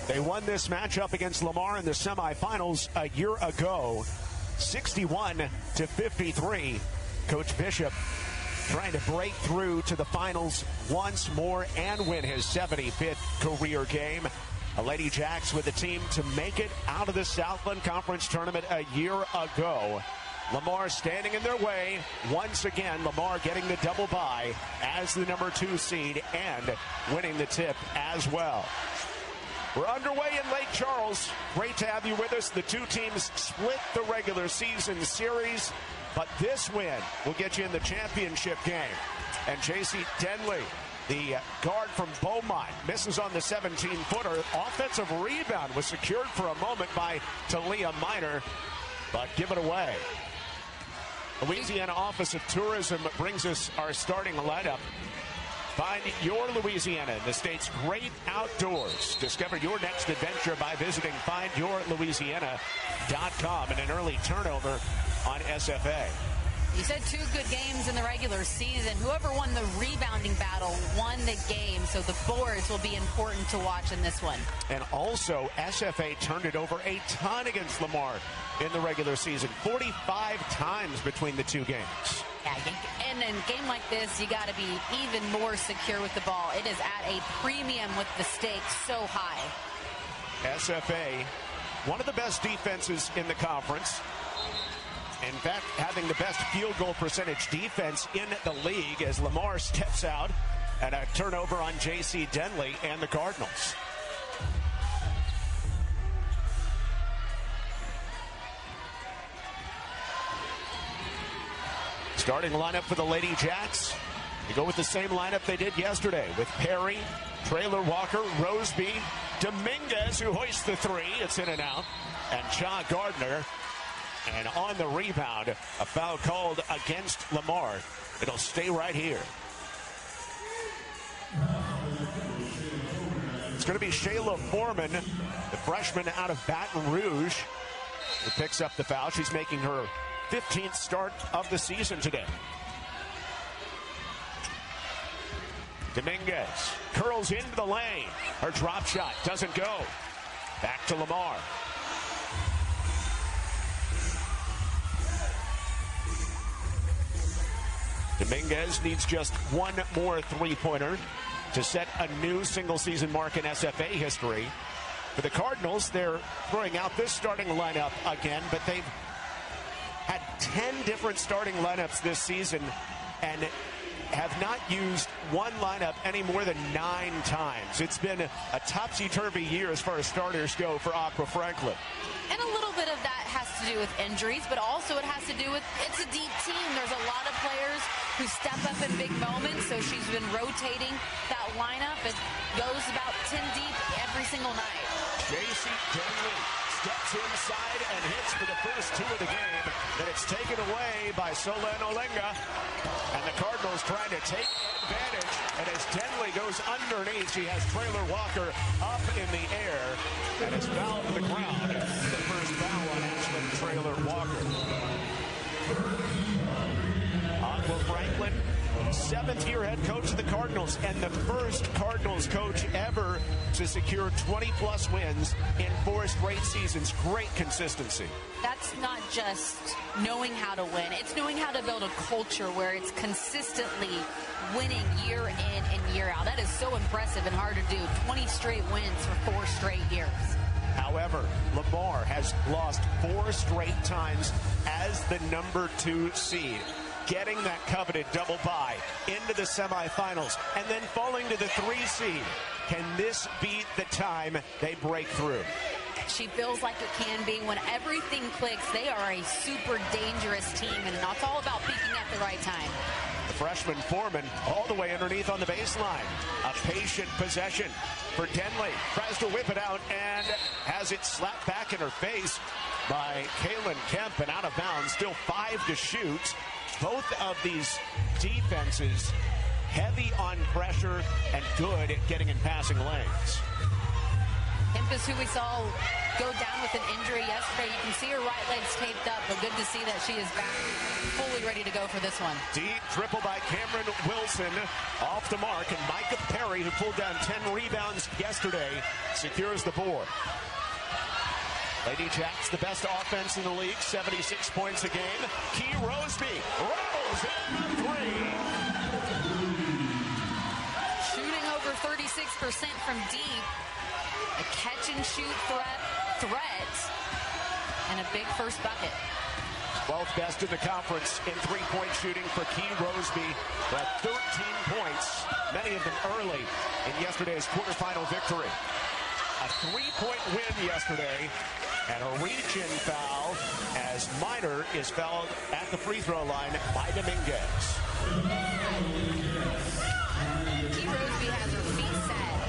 They won this matchup against Lamar in the semifinals a year ago, 61-53. Coach Bishop trying to break through to the finals once more and win his 75th career game. The Lady Jacks with the team to make it out of the Southland Conference Tournament a year ago. Lamar standing in their way. Once again, Lamar getting the double bye as the number 2 seed and winning the tip as well. We're underway in Lake Charles. Great to have you with us. The two teams split the regular season series, but this win will get you in the championship game. And JC Denley, the guard from Beaumont, misses on the 17-footer. Offensive rebound was secured for a moment by Talia Minor, but give it away. Louisiana Office of Tourism brings us our starting lineup. Find your Louisiana in the state's great outdoors. Discover your next adventure by visiting findyourlouisiana.com and an early turnover on SFA. You said 2 good games in the regular season. Whoever won the rebounding battle won the game, so the boards will be important to watch in this one. And also, SFA turned it over a ton against Lamar in the regular season, 45 times between the 2 games. Yeah, and in a game like this, you got to be even more secure with the ball. It is at a premium with the stakes so high. SFA, one of the best defenses in the conference. In fact, having the best field goal percentage defense in the league as Lamar steps out, and a turnover on J.C. Denley and the Cardinals. Starting lineup for the Lady Jacks. They go with the same lineup they did yesterday with Perry, Traylor Walker, Roseby, Dominguez, who hoists the 3. It's in and out. And Cha Gardner. And on the rebound, a foul called against Lamar. It'll stay right here. It's going to be Shayla Foreman, the freshman out of Baton Rouge, who picks up the foul. She's making her 15th start of the season today. Dominguez curls into the lane. Her drop shot doesn't go. Back to Lamar. Dominguez needs just one more three-pointer to set a new single-season mark in SFA history. For the Cardinals, they're throwing out this starting lineup again, but they've had 10 different starting lineups this season and have not used one lineup any more than 9 times. It's been a topsy-turvy year as far as starters go for Aqua Franklin. And a little bit of that has to do with injuries, but also it has to do with it's a deep team. There's a lot of players who step up in big moments, so she's been rotating that lineup. It goes about 10 deep every single night. J.C. Denley steps inside and hits for the first 2 of the game. Then it's taken away by Solen Olenga. And the Cardinals trying to take advantage. And as Denley goes underneath, she has Traylor Walker up in the air. And it's fouled to the ground. The first foul on Ashlyn Traylor Walker. Aqua Franklin, 7th-year head coach of the Cardinals, and the first Cardinals coach ever to secure 20-plus wins in 4 straight seasons. Great consistency. That's not just knowing how to win. It's knowing how to build a culture where it's consistently winning year in and year out. That is so impressive and hard to do. 20 straight wins for 4 straight years. However, Lamar has lost 4 straight times as the number 2 seed, getting that coveted double bye into the semifinals and then falling to the 3 seed. Can this be the time they break through? She feels like it can be. When everything clicks, they are a super dangerous team, and it's all about peaking at the right time. The freshman Foreman all the way underneath on the baseline. A patient possession for Denley. Tries to whip it out and has it slapped back in her face by Kaylin Kemp and out of bounds. Still 5 to shoot. Both of these defenses heavy on pressure and good at getting in passing lanes. Kemp is who we saw go down with an injury yesterday. You can see her right leg's taped up, but good to see that she is back fully ready to go for this one. Deep triple by Cameron Wilson off the mark, and Micah Perry, who pulled down 10 rebounds yesterday, secures the board. Lady Jacks, the best offense in the league, 76 points a game. Key Roseby rolls in the three. Shooting over 36% from deep. A catch and shoot threat, and a big first bucket. 12th best in the conference in three-point shooting for Key Roseby. At 13 points, many of them early in yesterday's quarterfinal victory. A three-point win yesterday, and a reach-in foul as Minor is fouled at the free throw line by Dominguez. Key Roseby has her feet set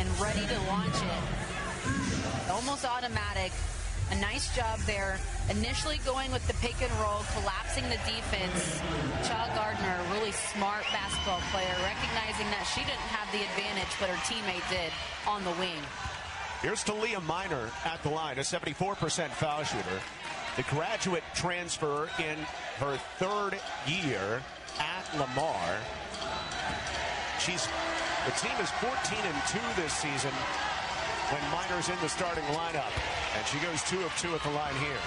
and ready to launch it. Almost automatic. A nice job there. Initially going with the pick and roll, collapsing the defense. Cha Gardner, a really smart basketball player, recognizing that she didn't have the advantage, but her teammate did on the wing. Here's Talia Minor at the line, a 74% foul shooter. The graduate transfer in her third year at Lamar. The team is 14-2 this season when Minor's in the starting lineup, and she goes 2 of 2 at the line here.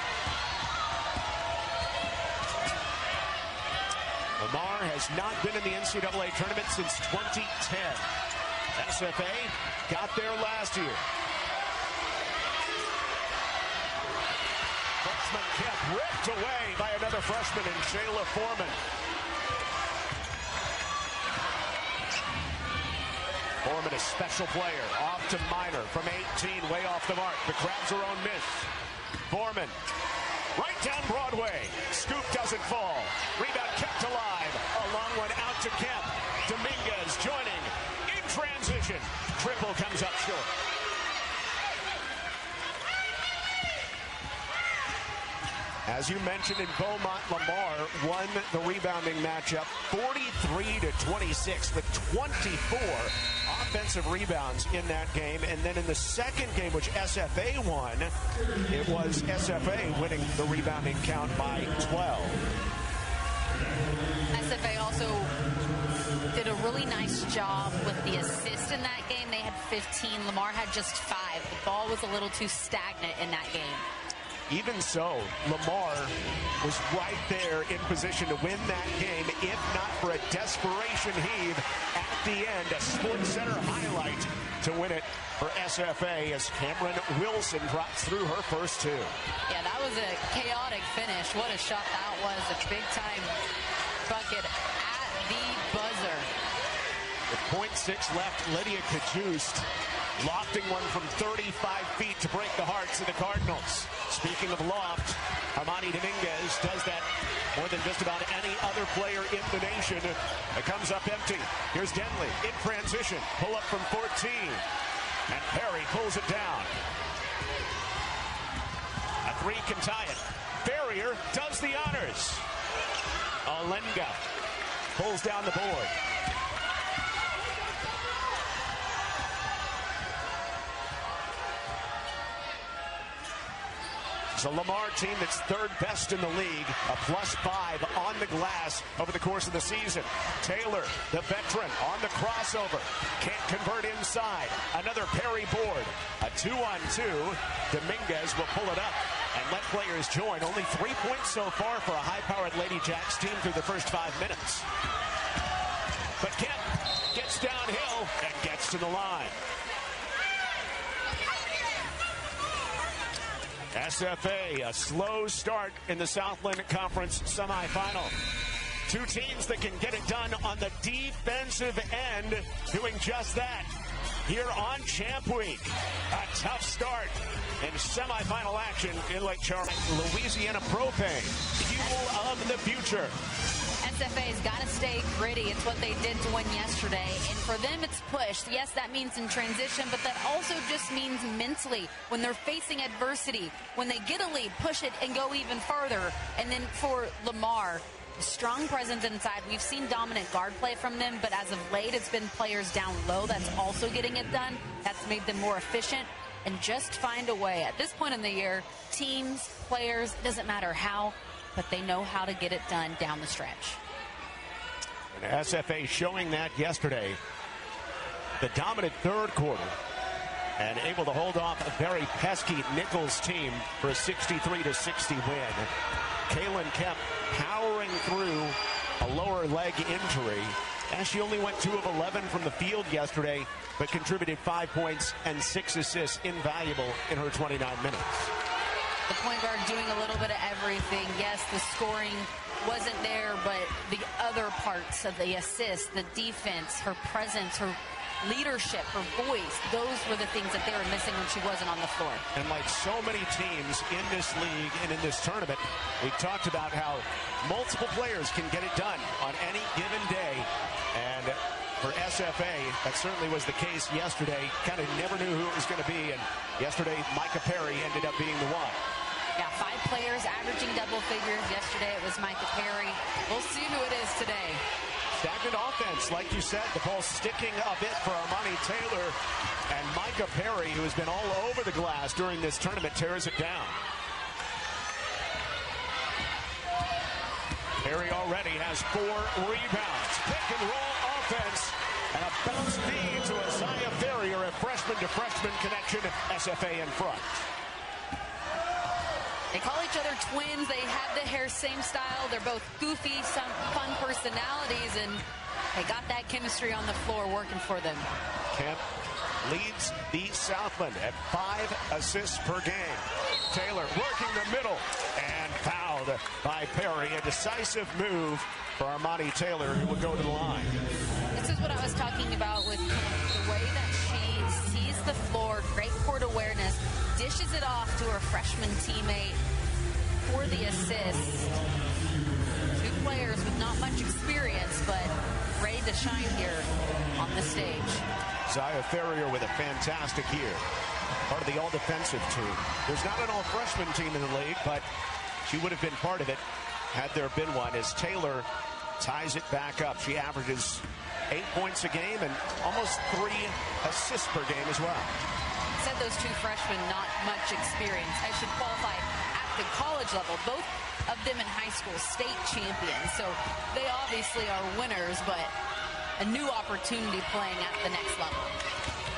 Lamar has not been in the NCAA tournament since 2010. SFA got there last year. Freshman Kemp ripped away by another freshman in Shayla Foreman. Foreman, a special player, off to Minor from 18, way off the mark, but grabs her own miss. Foreman, right down Broadway. Scoop doesn't fall. Rebound kept alive. A long one out to Kemp. Dominguez joining in transition. Triple comes up short. As you mentioned, in Beaumont, Lamar won the rebounding matchup 43-26 with 24 offensive rebounds in that game. And then in the second game, which SFA won, it was SFA winning the rebounding count by 12. SFA also did a really nice job with the assist in that game. They had 15. Lamar had just 5. The ball was a little too stagnant in that game. Even so, Lamar was right there in position to win that game, if not for a desperation heave at the end. A Sports Center highlight to win it for SFA as Cameron Wilson drops through her first 2. Yeah, that was a chaotic finish. What a shot that was. A big-time bucket at the buzzer. With 0.6 left, Lydia Cajuste lofting one from 35 feet to break the hearts of the Cardinals. Speaking of loft, Armani Dominguez does that more than just about any other player in the nation. It comes up empty. Here's Denley in transition. Pull up from 14. And Perry pulls it down. A 3 can tie it. Barrier does the honors. Olenga pulls down the board. It's a Lamar team that's third best in the league, a +5 on the glass over the course of the season. Taylor, the veteran, on the crossover. Can't convert inside. Another Perry board. A 2-on-2. Dominguez will pull it up and let players join. Only 3 points so far for a high-powered Lady Jacks team through the first 5 minutes. But Kemp gets downhill and gets to the line. SFA, a slow start in the Southland Conference semifinal. 2 teams that can get it done on the defensive end, doing just that here on Champ Week. A tough start in semifinal action in Lake Charles. Louisiana Propane, fuel of the future. SFA's got to stay gritty. It's what they did to win yesterday. And for them, it's push. Yes, that means in transition, but that also just means mentally when they're facing adversity. When they get a lead, push it and go even further. And then for Lamar, strong presence inside. We've seen dominant guard play from them, but as of late, it's been players down low that's also getting it done. That's made them more efficient. and just find a way. At this point in the year, teams, players, it doesn't matter how, but they know how to get it done down the stretch. And SFA showing that yesterday. The dominant third quarter and able to hold off a very pesky Nichols team for a 63-60 win. Kaylin Kemp powering through a lower leg injury, and she only went 2 of 11 from the field yesterday, but contributed 5 points and 6 assists, invaluable in her 29 minutes. The point guard doing a little bit of everything. Yes, the scoring wasn't there, but the other parts of the assist, the defense, her presence, her leadership, her voice, those were the things that they were missing when she wasn't on the floor. And like so many teams in this league and in this tournament, we've talked about how multiple players can get it done on any given day. And for SFA, that certainly was the case yesterday. Kind of never knew who it was going to be. And yesterday, Micah Perry ended up being the one. Yeah, 5 players averaging double figures. Yesterday it was Micah Perry. We'll see who it is today. Stagnant offense, like you said, the ball sticking a bit for Armani Taylor, and Micah Perry, who has been all over the glass during this tournament, tears it down. Perry already has 4 rebounds. Pick and roll offense, and a bounce feed to Isaiah Ferrier, a freshman-to-freshman connection, SFA in front. They call each other twins. They have the hair same style. They're both goofy, some fun personalities, and they got that chemistry on the floor working for them. Kemp leads the Southland at 5 assists per game. Taylor working the middle and fouled by Perry. A decisive move for Armani Taylor, who would go to the line. This is what I was talking about with the way that she sees the floor, great court awareness, dishes it off to her freshman teammate for the assist. 2 players with not much experience, but ready to shine here on the stage. Isaiah Ferrier with a fantastic year. Part of the all-defensive team. There's not an all-freshman team in the league, but she would have been part of it had there been one, as Taylor ties it back up. She averages 8 points a game and almost 3 assists per game as well. Said those 2 freshmen, not much experience. I should qualify at the college level. Both of them in high school state champions. So they obviously are winners, but a new opportunity playing at the next level.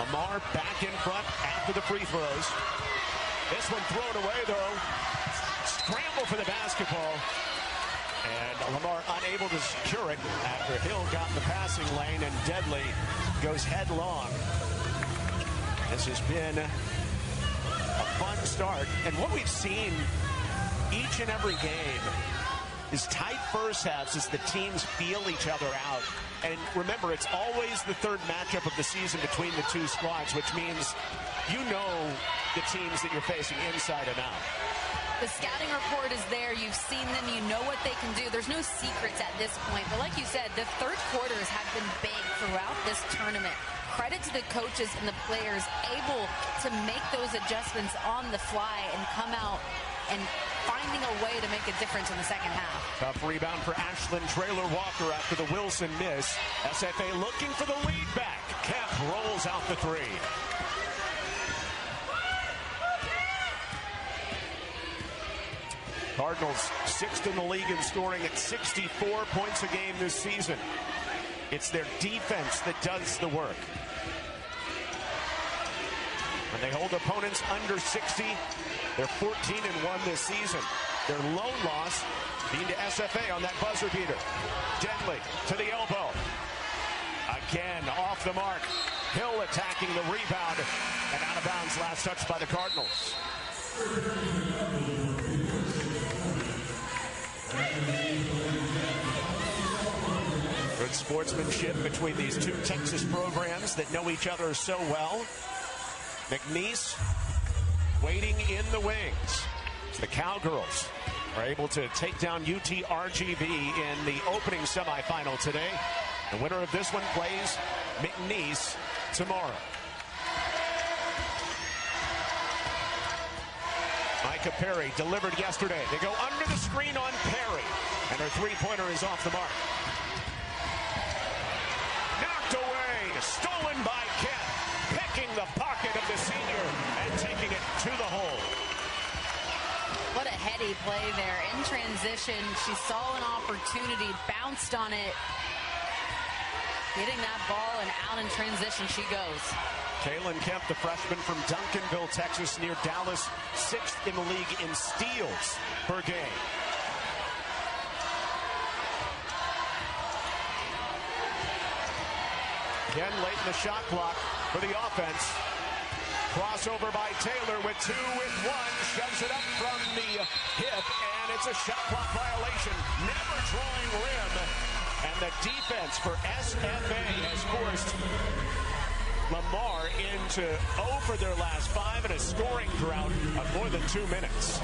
Lamar back in front after the free throws. This one thrown away, though. Scramble for the basketball. And Lamar unable to secure it after Hill got in the passing lane, and Deadly goes headlong. This has been a fun start. And what we've seen each and every game is tight first halves as the teams feel each other out. And remember, it's always the third matchup of the season between the 2 squads, which means you know the teams that you're facing inside and out. The scouting report is there. You've seen them. You know what they can do. There's no secrets at this point. But like you said, the third quarters have been big throughout this tournament. Credit to the coaches and the players able to make those adjustments on the fly and come out and finding a way to make a difference in the second half. Tough rebound for Ashlyn Traylor-Walker after the Wilson miss. SFA looking for the lead back. Kemp rolls out the 3. Cardinals 6th in the league in scoring at 64 points a game this season. It's their defense that does the work. When they hold opponents under 60, they're 14-1 this season. Their lone loss being to SFA on that buzzer beater. Denley to the elbow. Again, off the mark. Hill attacking the rebound, and out of bounds, last touch by the Cardinals. Good sportsmanship between these 2 Texas programs that know each other so well. McNeese waiting in the wings. The Cowgirls are able to take down UTRGV in the opening semifinal today. The winner of this one plays McNeese tomorrow. Micah Perry delivered yesterday. They go under the screen on Perry, and her 3-pointer is off the mark. Knocked away, stolen by Kemp, picking the pocket of the senior, and quality play there. In transition, she saw an opportunity, bounced on it, getting that ball, and out in transition she goes. Kaylin Kemp, the freshman from Duncanville, Texas, near Dallas, 6th in the league in steals per game. Again, late in the shot clock for the offense. Crossover by Taylor with 2 with 1. Shoves it up from the hip, and it's a shot clock violation. Never drawing rim. And the defense for SFA has forced Lamar into 0 for their last 5 in a scoring drought of more than 2 minutes.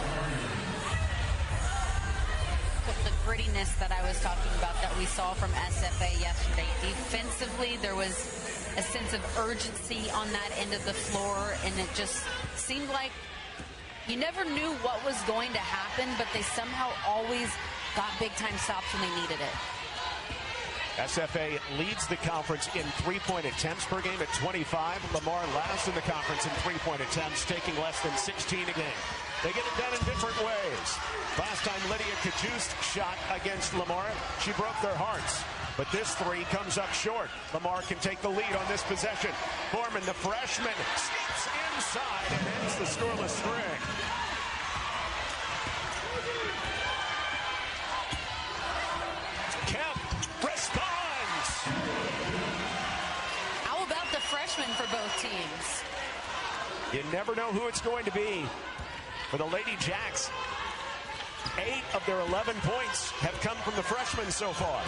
The grittiness that I was talking about that we saw from SFA yesterday. Defensively, there was a sense of urgency on that end of the floor, and it just seemed like you never knew what was going to happen, but they somehow always got big-time stops when they needed it. SFA leads the conference in three-point attempts per game at 25. Lamar last in the conference in three-point attempts, taking less than 16 a game. They get it done in different ways. Last time Lydia Kajust shot against Lamar, she broke their hearts. But this three comes up short. Lamar can take the lead on this possession. Foreman, the freshman, sneaks inside and ends the scoreless string. Kemp responds. How about the freshman for both teams? You never know who it's going to be. For the Lady Jacks, 8 of their 11 points have come from the freshmen so far.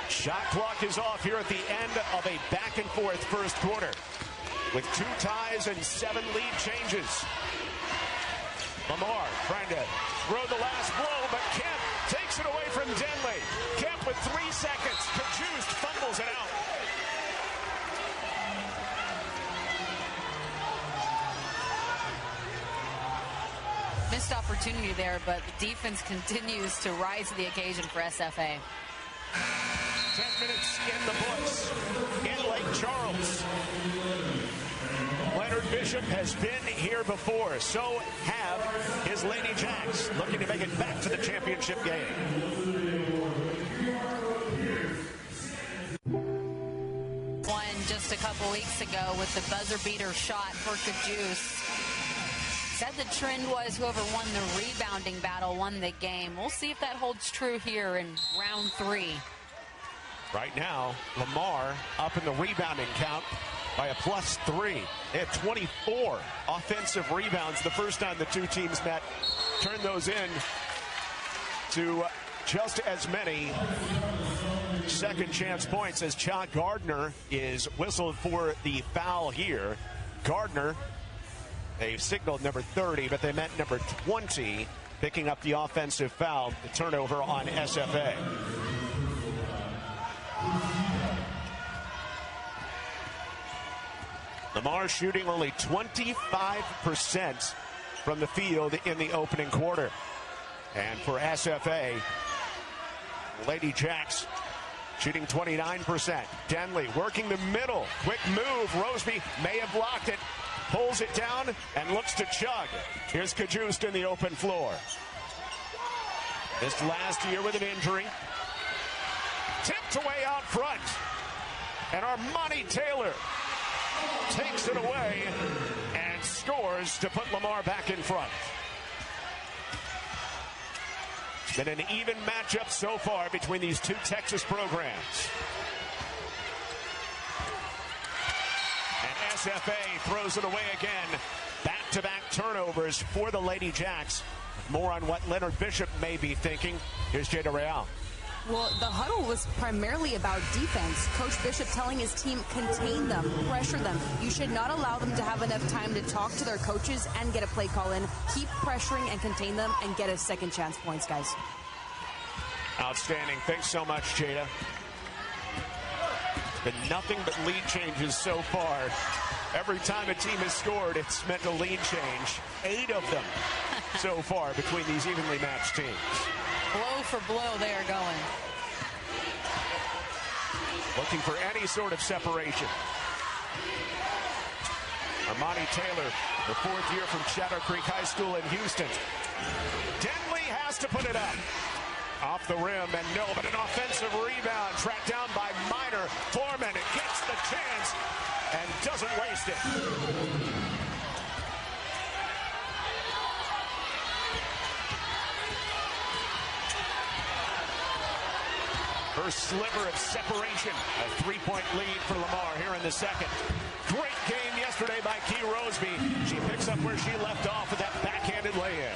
Shot clock is off here at the end of a back-and-forth first quarter, with 2 ties and 7 lead changes. Lamar trying to throw the last blow, but Kemp takes it away from Denley. Kemp with 3 seconds. Kajust fumbles it out. Missed opportunity there, but the defense continues to rise to the occasion for SFA. 10 minutes in the books in Lake Charles. Leonard Bishop has been here before. So have his Lady Jacks, looking to make it back to the championship game. Won just a couple weeks ago with the buzzer beater shot for Kajust. Said the trend was whoever won the rebounding battle won the game. We'll see if that holds true here in round 3. Right now, Lamar up in the rebounding count by a +3. They had 24 offensive rebounds the first time the two teams met. Turned those in to just as many second chance points as Cha Gardner is whistled for the foul here. Gardner, they signaled number 30, but they meant number 20, picking up the offensive foul, the turnover on SFA. Lamar shooting only 25% from the field in the opening quarter. And for SFA, Lady Jacks shooting 29%. Denley working the middle. Quick move. Roseby may have blocked it. Pulls it down and looks to chug. Here's Kajust in the open floor. This last year with an injury. Tipped away out front. And Armani Taylor takes it away and scores to put Lamar back in front. It's been an even matchup so far between these two Texas programs. And SFA throws it away again. Back-to-back turnovers for the Lady Jacks. More on what Leonard Bishop may be thinking. Here's Jada Real. Well, the huddle was primarily about defense. Coach Bishop telling his team, contain them, pressure them. You should not allow them to have enough time to talk to their coaches and get a play call in. Keep pressuring and contain them and get a second chance points, guys. Outstanding. Thanks so much, Jada. Been nothing but lead changes so far. Every time a team has scored, it's meant a lead change. 8 of them so far between these evenly matched teams. Blow for blow they are going. Looking for any sort of separation. Armani Taylor, the fourth year from Shadow Creek High School in Houston. Denley has to put it up. Off the rim, and no, but an offensive rebound tracked down by Minor. Foreman gets the chance and doesn't waste it. First sliver of separation. A three-point lead for Lamar here in the second. Great game yesterday by Key Roseby. She picks up where she left off with that backhanded lay-in.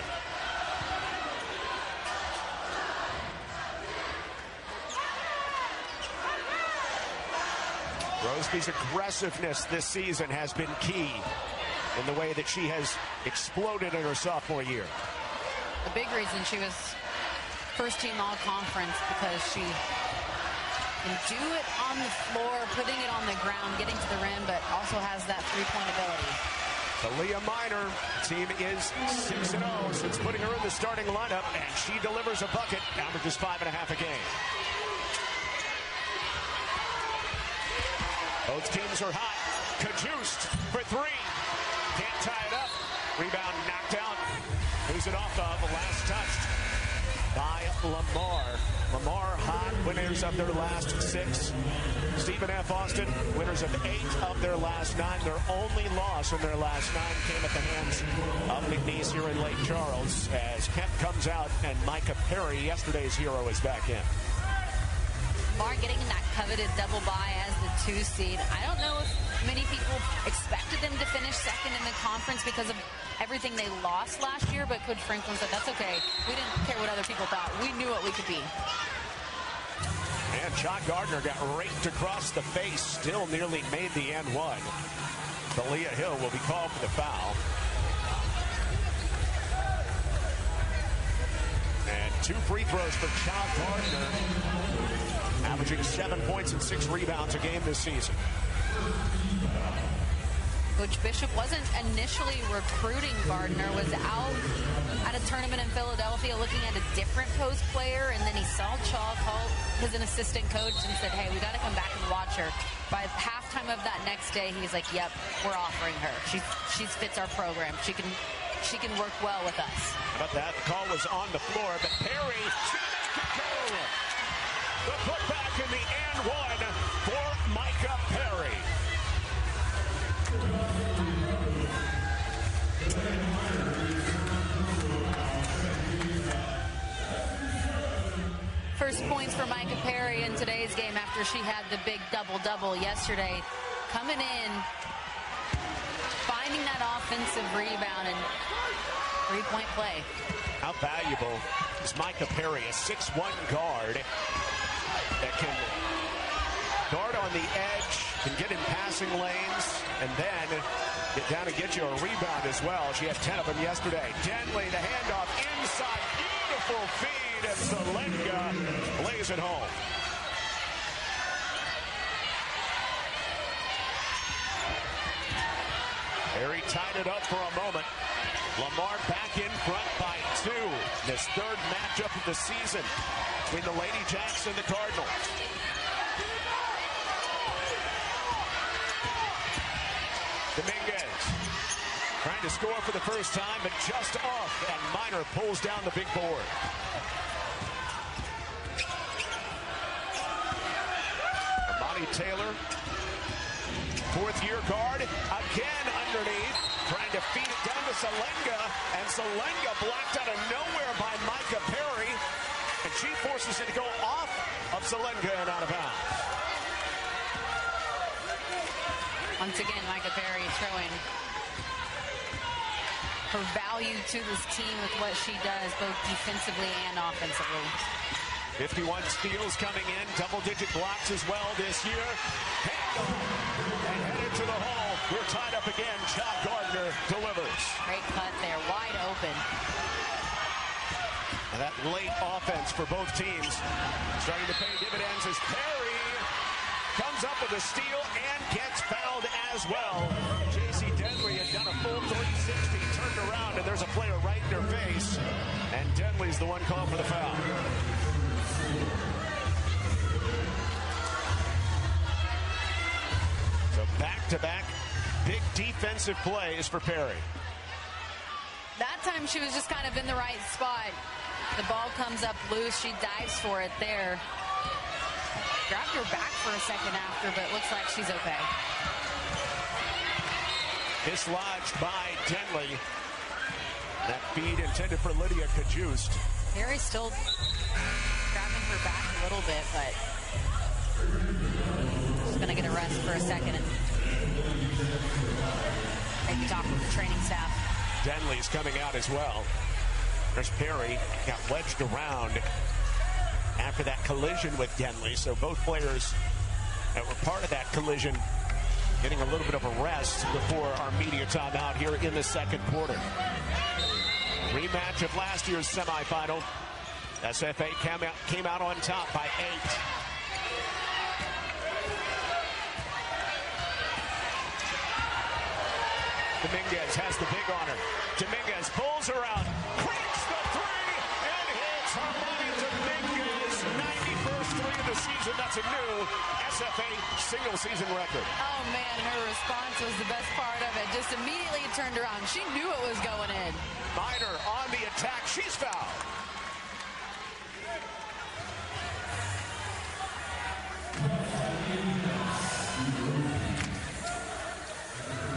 Roseby's aggressiveness this season has been key in the way that she has exploded in her sophomore year. The big reason she was first team all-conference because she can do it on the floor, putting it on the ground, getting to the rim, but also has that three-point ability. Talia Minor, team is 6-0 since putting her in the starting lineup, and she delivers a bucket, averages 5.5 a game. Both teams are hot. Kajust for three. Can't tie it up. Rebound knocked out. Who's it off of? Last touched by Lamar. Lamar hot. Winners of their last 6. Stephen F. Austin, winners of 8 of their last 9. Their only loss in their last 9 came at the hands of McNeese here in Lake Charles as Kemp comes out and Micah Perry, yesterday's hero, is back in. Lamar getting in that coveted double bye as the 2 seed. I don't know if many people expected them to finish second in the conference because of everything they lost last year, but Coach Franklin said, that's okay. We didn't care what other people thought. We knew what we could be. And Chalk Gardner got raked across the face, still nearly made the end one. Talia Hill will be called for the foul. And 2 free throws for Chalk Gardner, averaging 7 points and 6 rebounds a game this season. Coach Bishop wasn't initially recruiting Gardner, was out at a tournament in Philadelphia looking at a different post player, and then he saw Chalk, called as an assistant coach and said, hey, we got to come back and watch her. By halftime of that next day, he's like, yep, we're offering her. She fits our program. She can work well with us. How about that? The call was on the floor, but Perry, the putback in the and one for Micah Perry. First points for Micah Perry in today's game after she had the big double-double yesterday. Coming in, finding that offensive rebound and three-point play. How valuable is Micah Perry, a 6'1" guard that can guard on the edge, can get in passing lanes, and then get down and get you a rebound as well. She had 10 of them yesterday. Denley, the handoff inside, beautiful feed, and Zelenka lays it home. Perry tied it up for a moment. Lamar back in front by 2. This third matchup of the season between the Lady Jacks and the Cardinals. Dominguez trying to score for the first time, but just off, and Minor pulls down the big board. Armani Taylor, fourth-year guard, again underneath, trying to feed it down to Zelenka, and Zelenka blocked out of nowhere by Micah Perry, and she forces it to go off of Zelenka and out of bounds. Once again, Micah Perry throwing her value to this team with what she does, both defensively and offensively. 51 steals coming in, double-digit blocks as well this year. And headed to the hole. We're tied up again. Chalk Gardner delivers. Great cut there, wide open. And that late offense for both teams starting to pay dividends as Perry comes up with a steal and gets fouled as well. J.C. Denley had done a full 360, turned around, and there's a player right in her face. And Denley's the one called for the foul. So back-to-back big defensive plays for Perry. That time she was just kind of in the right spot. The ball comes up loose. She dives for it there. Grabbed her back for a second after, but it looks like she's okay. Dislodged by Denley. That feed intended for Lydia Cajuste. Perry still grabbing her back a little bit, but she's going to get a rest for a second and maybe talk with the training staff. Denley's coming out as well. There's Perry, got wedged around after that collision with Denley. So both players that were part of that collision getting a little bit of a rest before our media timeout here in the second quarter. Rematch of last year's semifinal. SFA came out on top by 8. Dominguez has the big on her. Dominguez pulls her out, cracks the three, and hits Armani Dominguez. 91st three of the season. That's a new SFA single season record. Oh man, her response was the best part of it. Just immediately turned around. She knew it was going in. Minor on the attack. She's fouled.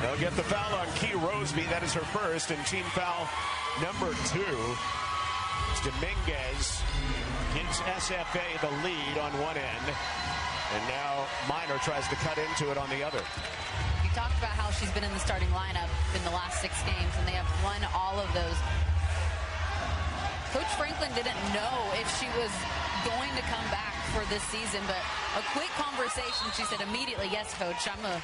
They'll get the foul on Key Roseby. That is her first, and team foul number 2. Dominguez gives SFA the lead on one end, and now Minor tries to cut into it on the other. You talked about how she's been in the starting lineup in the last 6 games, and they have won all of those. Coach Franklin didn't know if she was going to come back for this season, but a quick conversation, she said immediately, yes, Coach, I'm a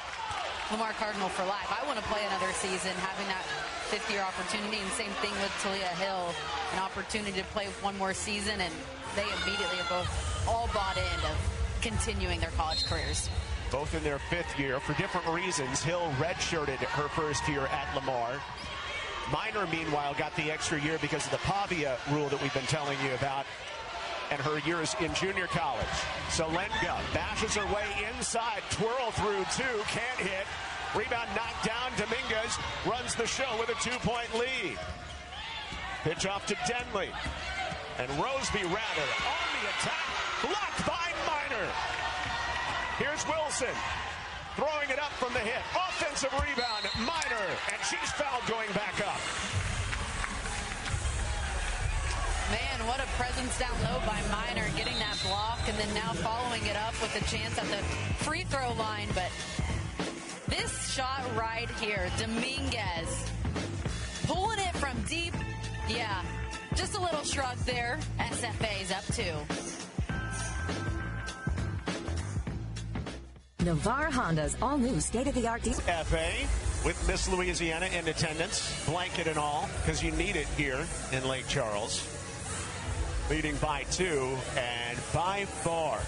Lamar Cardinal for life. I want to play another season, having that 5th-year opportunity, and same thing with Talia Hill, an opportunity to play one more season, and they immediately are both all bought in of continuing their college careers. Both in their 5th year for different reasons. Hill redshirted her first year at Lamar. Minor, meanwhile, got the extra year because of the Pavia rule that we've been telling you about, and her years in junior college. Salenga bashes her way inside, twirl through 2, can't hit. Rebound knocked down. Dominguez runs the show with a 2-point lead. Pitch off to Denley. And Roseby rather on the attack, blocked by Minor. Here's Wilson throwing it up from the hit. Offensive rebound, Minor, and she's fouled going back up. Man, what a presence down low by Minor, getting that block and then now following it up with a chance at the free throw line. But this shot right here, Dominguez pulling it from deep. Yeah, just a little shrug there. SFA's up 2. Navarre Honda's all-new state-of-the-art FA with Miss Louisiana in attendance, blanket and all, because you need it here in Lake Charles. Leading by 2, and by far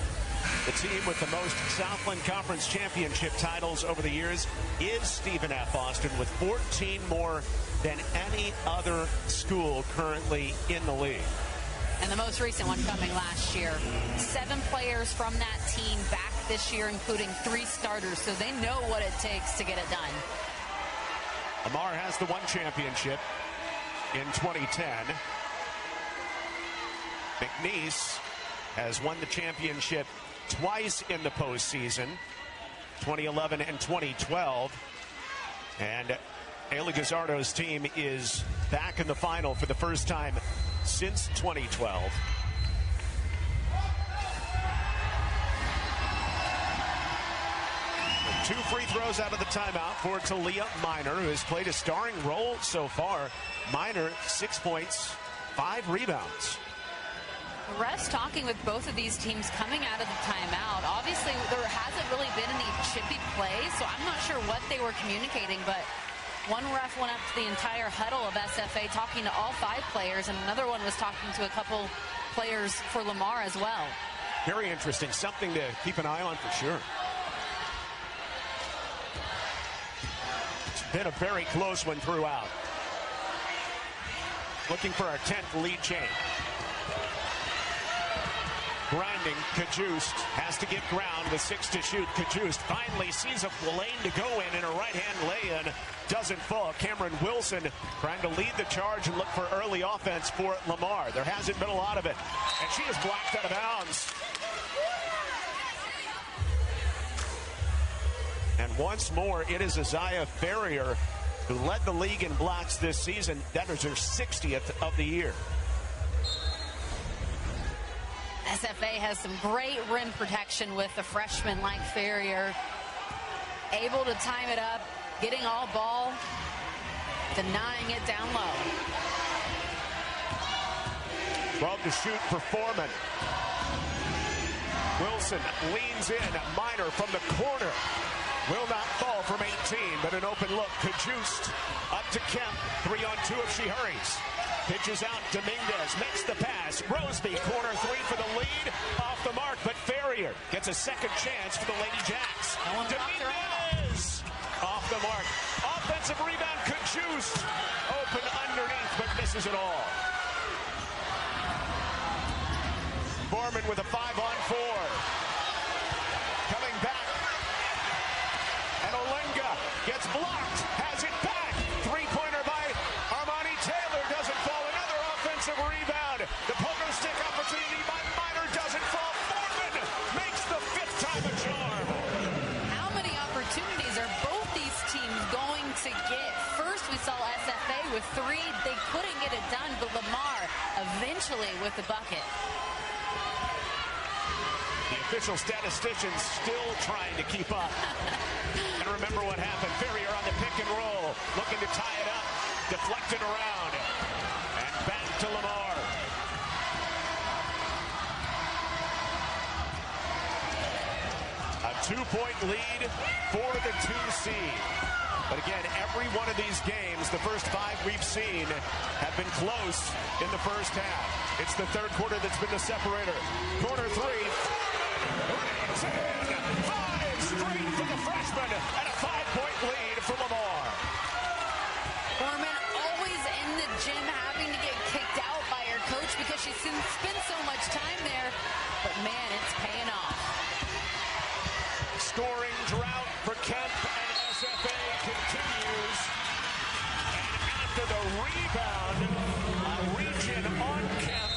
the team with the most Southland Conference championship titles over the years is Stephen F. Austin, with 14 more than any other school currently in the league. And the most recent one coming last year. 7 players from that team back this year, including 3 starters, so they know what it takes to get it done. Lamar has the 1 championship in 2010. McNeese has won the championship twice in the postseason, 2011 and 2012. And Ailey Gazzardo's team is back in the final for the first time since 2012. And 2 free throws out of the timeout for Talia Minor, who has played a starring role so far. Minor, 6 points, 5 rebounds. Russ talking with both of these teams coming out of the timeout. Obviously, there hasn't really been any chippy plays, so I'm not sure what they were communicating, but one ref went up to the entire huddle of SFA talking to all 5 players, and another one was talking to a couple players for Lamar as well. Very interesting. Something to keep an eye on for sure. It's been a very close one throughout. Looking for our 10th lead change. grinding. Kajust has to give ground with 6 to shoot. Kajust finally sees a lane to go in a right-hand lay-in. Doesn't fall. Cameron Wilson trying to lead the charge and look for early offense for Lamar. There hasn't been a lot of it. And she is blocked out of bounds. And once more, it is Isaiah Ferrier who led the league in blocks this season. That is her 60th of the year. SFA has some great rim protection with a freshman like Ferrier. Able to time it up, getting all ball, denying it down low. 12 to shoot for Foreman. Wilson leans in, Minor from the corner. Will not fall from 18, but an open look. Kajust up to Kemp. 3-on-2 if she hurries. Pitches out. Dominguez makes the pass. Roseby, corner 3 for the lead. Off the mark, but Ferrier gets a second chance for the Lady Jacks. Dominguez off the mark. Offensive rebound. Kajust open underneath, but misses it all. Foreman with a 5-on-4. Coming back. And Olenga gets blocked, has it back. 3-pointer by Armani Taylor, doesn't fall. Another offensive rebound. The poker stick opportunity by Minor doesn't fall. Foreman makes the 5th time a charm. How many opportunities are both these teams going to get? First, we saw SFA with 3. They couldn't get it done, but Lamar eventually with the bucket. The official statisticians still trying to keep up. And remember what happened. Ferrier on the pick and roll, looking to tie it up, deflected around, and back to Lamar. A 2-point lead for the 2 seed. But again, every one of these games, the first 5 we've seen, have been close in the first half. It's the third quarter that's been the separator. Corner 3. 5 straight for the freshman, and a 5-point lead for Lamar. Foreman always in the gym having to get kicked out by her coach because she spends so much time there. But man, it's paying off. Scoring drought for Kemp, and SFA continues. And after the rebound, a region on Kemp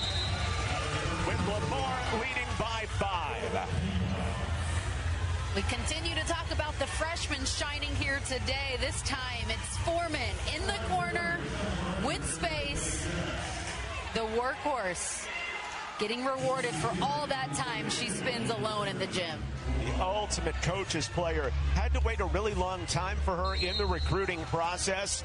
with Lamar leading by 5. We continue to talk about the freshmen shining here today. This time it's Foreman in the corner with space. The workhorse getting rewarded for all that time she spends alone in the gym. The ultimate coach's player. Had to wait a really long time for her in the recruiting process.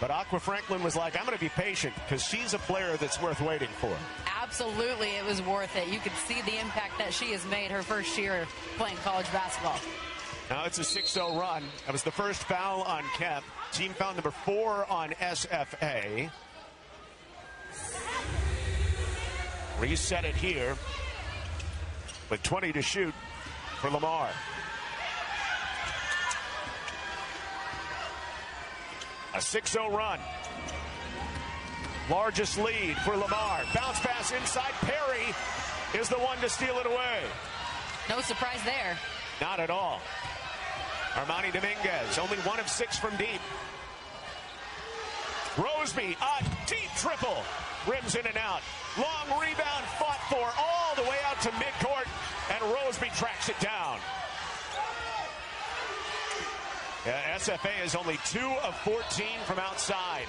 But Aqua Franklin was like, I'm going to be patient because she's a player that's worth waiting for. Absolutely, it was worth it. You could see the impact that she has made her first year playing college basketball. Now it's a 6-0 run. That was the first foul on Kemp. Team foul number 4 on SFA. Reset it here with 20 to shoot for Lamar. A 6-0 run. Largest lead for Lamar. Bounce pass inside. Perry is the one to steal it away. No surprise there. Not at all. Armani Dominguez, only 1 of 6 from deep. Roseby, a deep triple. Rims in and out. Long rebound fought for all the way out to midcourt, and Roseby tracks it down. SFA is only 2 of 14 from outside.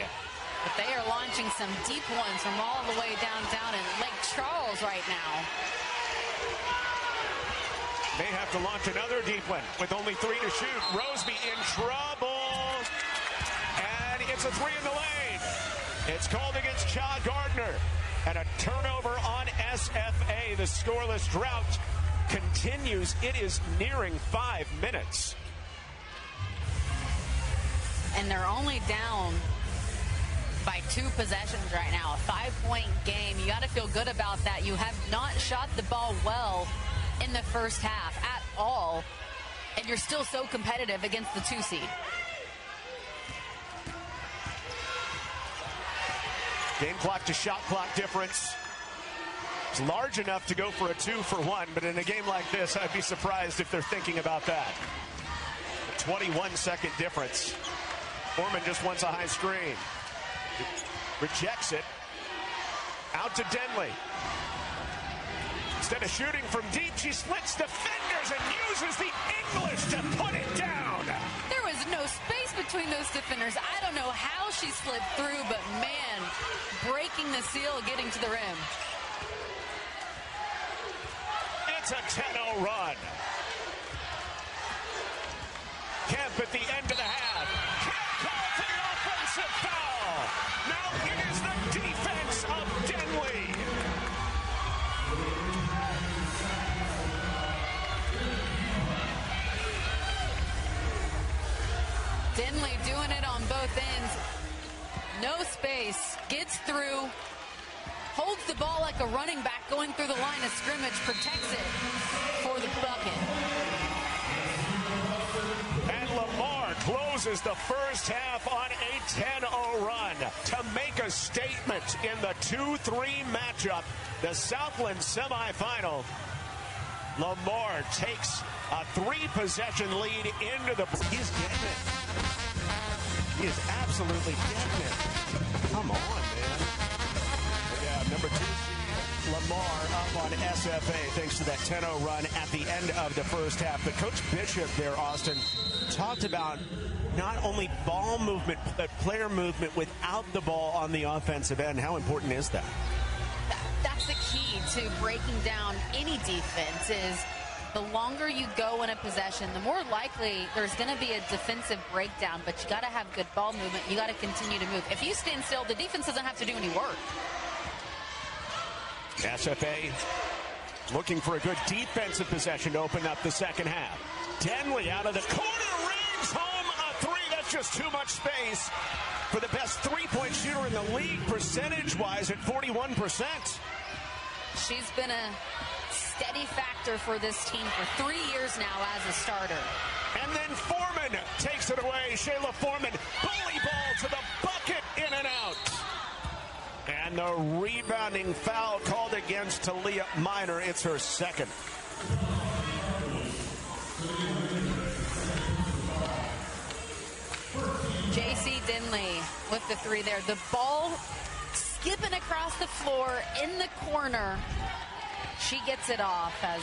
But they are launching some deep ones from all the way downtown in Lake Charles right now. May have to launch another deep one with only 3 to shoot. Roseby in trouble. And it's a 3 in the lane. It's called against Cha Gardner. And a turnover on SFA. The scoreless drought continues. It is nearing 5 minutes. And they're only down by 2 possessions right now. A 5-point game. You got to feel good about that. You have not shot the ball well in the first half at all. And you're still so competitive against the 2 seed. Game clock to shot clock difference. It's large enough to go for a 2-for-1, but in a game like this, I'd be surprised if they're thinking about that. A 21-second difference. Foreman just wants a high screen. Rejects it. Out to Denley. Instead of shooting from deep, she splits defenders and uses the English to put it down. There was no space between those defenders. I don't know how she slipped through, but man, breaking the seal, getting to the rim. It's a 10-0 run. Kemp at the end of the half. Kemp calls the offensive foul. Now it is the defense of Denley. Denley doing it on both ends. No space. Gets through. Holds the ball like a running back going through the line of scrimmage. Protects it for the bucket. And Lamar closes the first half on a 10-0 run to make a statement in the 2-3 matchup. The Southland semifinal. Lamar takes a 3-possession lead into the... He's getting it. He is absolutely getting it. Come on, man. Yeah, number 2 seed Lamar up on SFA thanks to that 10-0 run at the end of the first half. But Coach Bishop there, Austin, talked about not only ball movement, but player movement without the ball on the offensive end. How important is that? That's the key to breaking down any defense is the longer you go in a possession, the more likely there's going to be a defensive breakdown, but you got to have good ball movement. You got to continue to move. If you stand still, the defense doesn't have to do any work. SFA looking for a good defensive possession to open up the second half. Denley out of the corner, rings home a 3. That's just too much space for the best three-point shooter in the league percentage-wise at 41%. She's been a steady factor for this team for 3 years now as a starter. And then Foreman takes it away. Shayla Foreman, bully ball to the bucket, in and out. And the rebounding foul called against Talia Minor. It's her second. J.C. Denley with the 3 there. The ball skipping across the floor in the corner. She gets it off as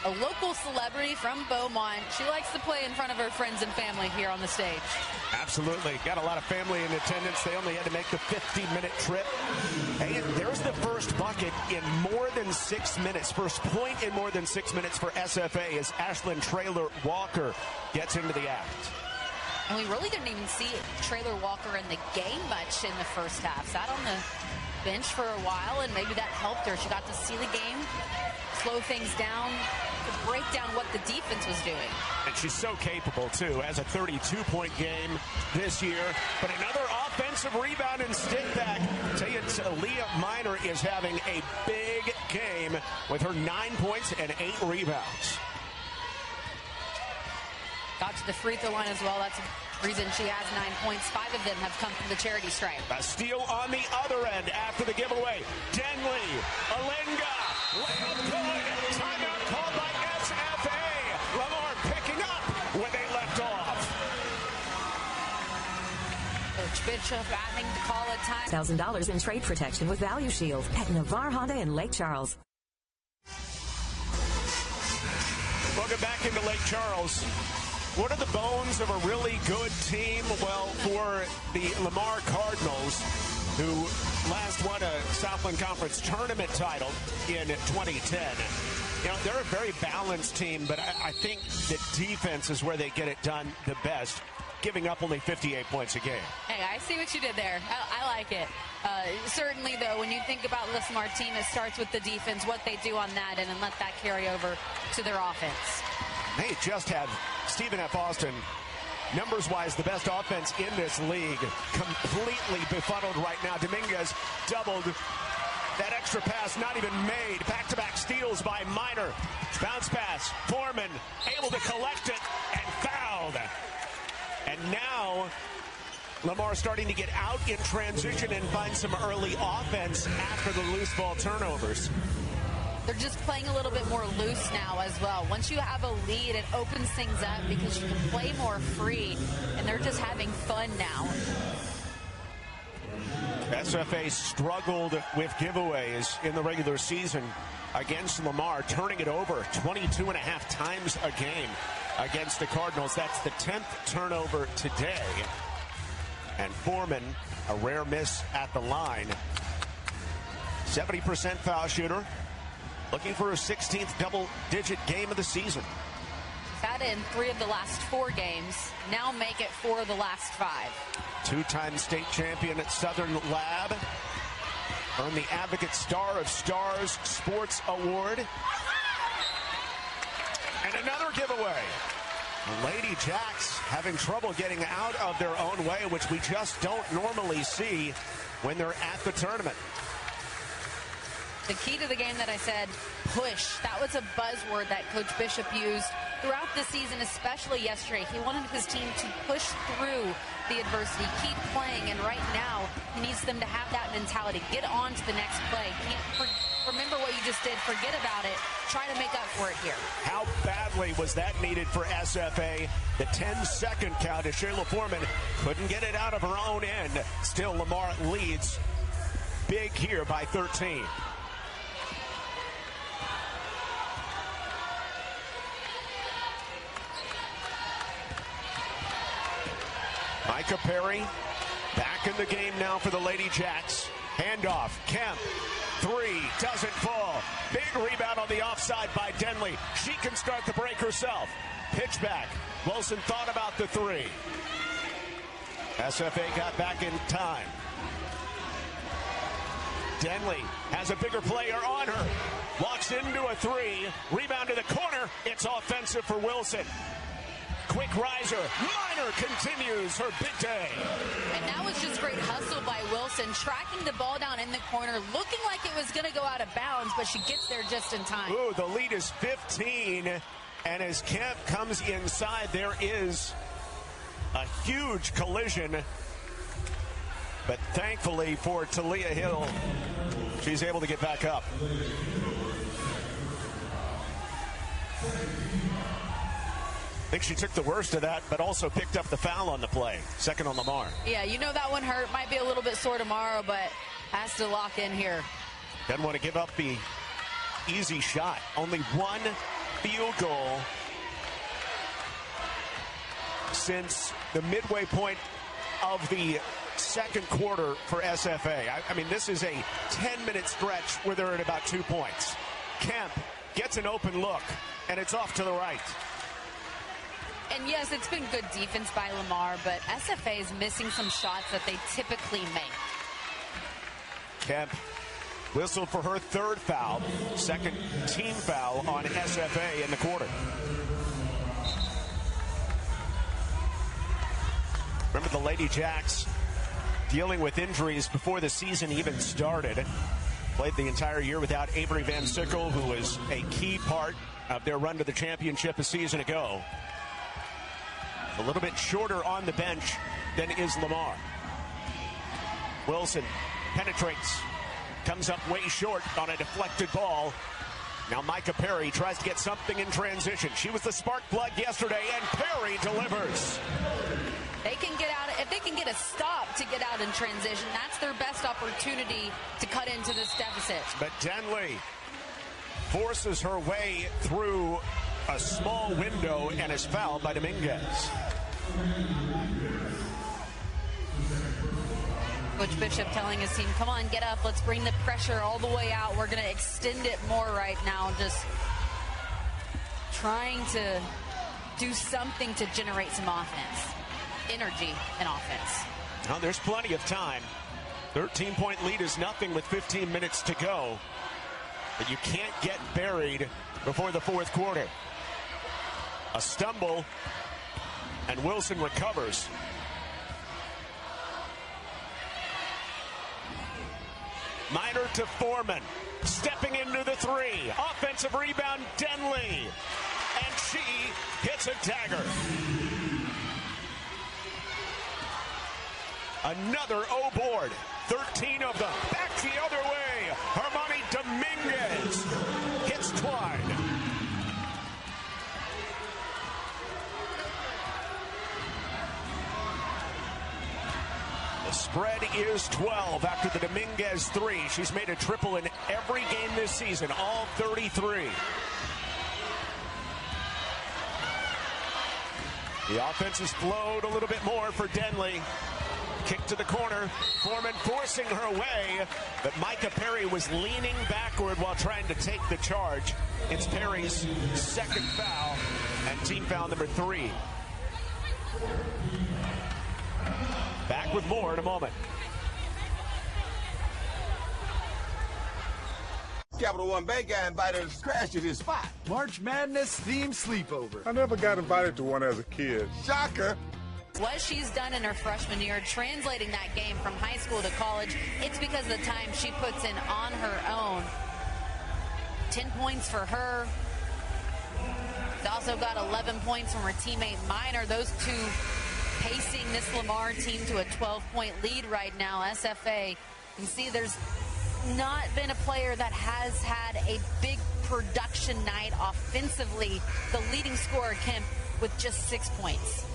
a local celebrity from Beaumont. She likes to play in front of her friends and family here on the stage. Absolutely. Got a lot of family in attendance. They only had to make the 50-minute trip. And there's the first bucket in more than 6 minutes. First point in more than 6 minutes for SFA as Ashlyn Traylor-Walker gets into the act. And we really didn't even see Traylor-Walker in the game much in the first half. Sat on the bench for a while, and maybe that helped her. She got to see the game, slow things down, to break down what the defense was doing. And she's so capable, too, as a 32-point game this year. But another offensive rebound and stick back. Tell you, Talia Minor is having a big game with her 9 points and 8 rebounds. Got to the free throw line as well. That's the reason she has 9 points. 5 of them have come from the charity stripe. A steal on the other end after the giveaway. Denley, Alinga, layup good. Timeout called by SFA. Lamar picking up when they left off. Coach Bishop having to call a time. $1,000 in trade protection with Value Shield at Navarre Honda in Lake Charles. Welcome back into Lake Charles. What are the bones of a really good team? Well, for the Lamar Cardinals, who last won a Southland Conference tournament title in 2010. You know, they're a very balanced team, but I think that defense is where they get it done the best, giving up only 58 points a game. Hey, I see what you did there. I like it. Certainly, though, when you think about this Lamar team, it starts with the defense, what they do on that, and then let that carry over to their offense. They just have Stephen F. Austin, numbers-wise, the best offense in this league, completely befuddled right now. Dominguez doubled. That extra pass not even made. Back-to-back steals by Minor. Bounce pass. Foreman able to collect it and fouled. And now Lamar starting to get out in transition and find some early offense after the loose ball turnovers. They're just playing a little bit more loose now as well. Once you have a lead, it opens things up because you can play more free, and they're just having fun now. SFA struggled with giveaways in the regular season against Lamar, turning it over 22.5 times a game against the Cardinals. That's the 10th turnover today. And Foreman, a rare miss at the line. 70% foul shooter, looking for a 16th double-digit game of the season. Had it in 3 of the last 4 games. Now make it 4 of the last 5. 2-time state champion at Southern Lab. Earned the Advocate Star of Stars Sports Award. And another giveaway. Lady Jacks having trouble getting out of their own way, which we just don't normally see when they're at the tournament. The key to the game that I said, push. That was a buzzword that Coach Bishop used throughout the season, especially yesterday. He wanted his team to push through the adversity, keep playing, and right now he needs them to have that mentality. Get on to the next play. Can't remember what you just did. Forget about it. Try to make up for it here. How badly was that needed for SFA? The 10-second count as Shayla Foreman couldn't get it out of her own end. Still, Lamar leads big here by 13. Micah Perry back in the game now for the Lady Jacks. Handoff. Kemp. 3 doesn't fall. Big rebound on the offside by Denley. She can start the break herself. Pitch back. Wilson thought about the 3. SFA got back in time. Denley has a bigger player on her. Walks into a 3. Rebound to the corner. It's offensive for Wilson. Quick riser. Minor continues her big day. And that was just great hustle by Wilson, tracking the ball down in the corner, looking like it was going to go out of bounds, but she gets there just in time. Ooh, the lead is 15. And as Kemp comes inside, there is a huge collision. But thankfully for Talia Hill, she's able to get back up. I think she took the worst of that, but also picked up the foul on the play. Second on Lamar. Yeah, you know that one hurt. Might be a little bit sore tomorrow, but has to lock in here. Doesn't want to give up the easy shot. Only one field goal since the midway point of the second quarter for SFA. I mean, this is a 10-minute stretch where they're at about 2 points. Kemp gets an open look, and it's off to the right. And yes, it's been good defense by Lamar, but SFA is missing some shots that they typically make. Kemp whistled for her 3rd foul, 2nd team foul on SFA in the quarter. Remember the Lady Jacks dealing with injuries before the season even started. Played the entire year without Avery Van Sickle, who was a key part of their run to the championship a season ago. A little bit shorter on the bench than is Lamar. Wilson penetrates, comes up way short on a deflected ball. Now Micah Perry tries to get something in transition. She was the spark plug yesterday, and Perry delivers. They can get out, if they can get a stop to get out in transition, that's their best opportunity to cut into this deficit. But Denley forces her way through a small window and is fouled by Dominguez. Coach Bishop telling his team, come on, get up. Let's bring the pressure all the way out. We're going to extend it more right now. Just trying to do something to generate some offense, energy and offense. Well, there's plenty of time. 13-point lead is nothing with 15 minutes to go. But you can't get buried before the 4th quarter. A stumble, and Wilson recovers. Minor to Foreman, stepping into the 3. Offensive rebound, Denley. And she hits a dagger. Another O board. 13 of them. Back the other way. Armani Dominguez hits Twine. The spread is 12 after the Dominguez 3. She's made a triple in every game this season, all 33. The offense has flowed a little bit more for Denley. Kick to the corner. Foreman forcing her away, but Micah Perry was leaning backward while trying to take the charge. It's Perry's second foul and team foul number 3. Back with more in a moment. Capital One Bank guy invited us to crash at his spot. March Madness theme sleepover. I never got invited to one as a kid. Shocker. What she's done in her freshman year, translating that game from high school to college, it's because of the time she puts in on her own. 10 points for her. She's also got 11 points from her teammate Minor. Those two pacing this Lamar team to a 12-point lead right now. SFA, you can see there's not been a player that has had a big production night offensively. The leading scorer, Kemp, with just 6 points.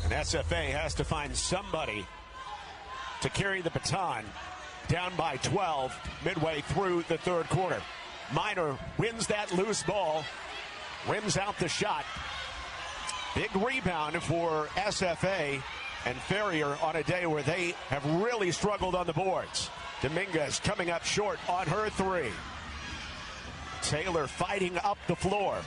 And SFA has to find somebody to carry the baton, down by 12 midway through the third quarter. Minor wins that loose ball, rims out the shot. Big rebound for SFA and Ferrier on a day where they have really struggled on the boards. Dominguez coming up short on her 3. Taylor fighting up the floor.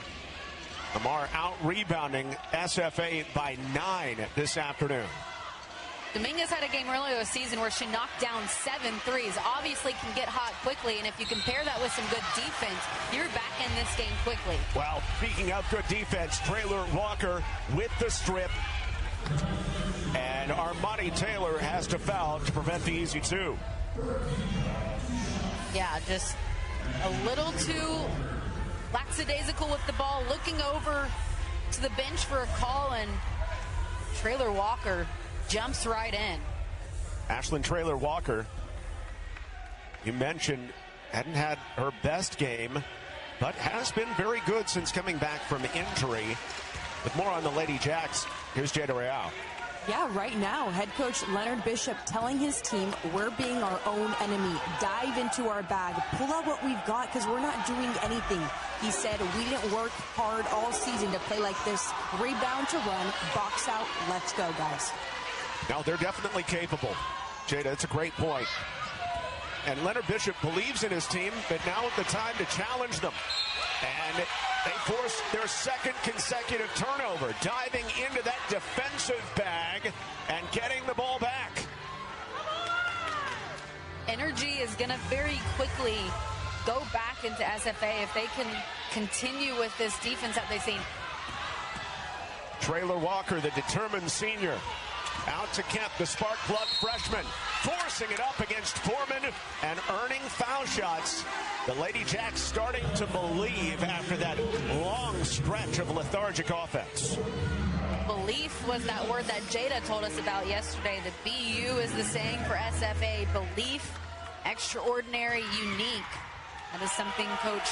Lamar out rebounding SFA by 9 this afternoon. Dominguez had a game earlier this season where she knocked down 7 threes. Obviously can get hot quickly, and if you compare that with some good defense, you're back in this game quickly. Well, speaking of good defense, Traylor Walker with the strip. And Armani Taylor has to foul to prevent the easy 2. Yeah, just a little too lackadaisical with the ball, looking over to the bench for a call, and Traylor Walker jumps right in. Ashlyn Traylor Walker, you mentioned, hadn't had her best game, but has been very good since coming back from injury. With more on the Lady Jacks, here's Jada Real. Yeah, right now, head coach Leonard Bishop telling his team, we're being our own enemy. Dive into our bag. Pull out what we've got because we're not doing anything. He said, we didn't work hard all season to play like this. Rebound to run, box out, let's go, guys. Now, they're definitely capable. Jada, that's a great point. And Leonard Bishop believes in his team, but now is the time to challenge them. And they force their second consecutive turnover, diving into that defensive bag and getting the ball back. Energy is going to very quickly go back into SFA if they can continue with this defense that they've seen. Traylor Walker, the determined senior, out to Kemp, the spark plug freshman, forcing it up against Foreman and earning foul shots. The Lady Jacks starting to believe after that long stretch of lethargic offense. Belief was that word that Jada told us about yesterday. The BU is the saying for SFA. Belief, extraordinary, unique. That is something Coach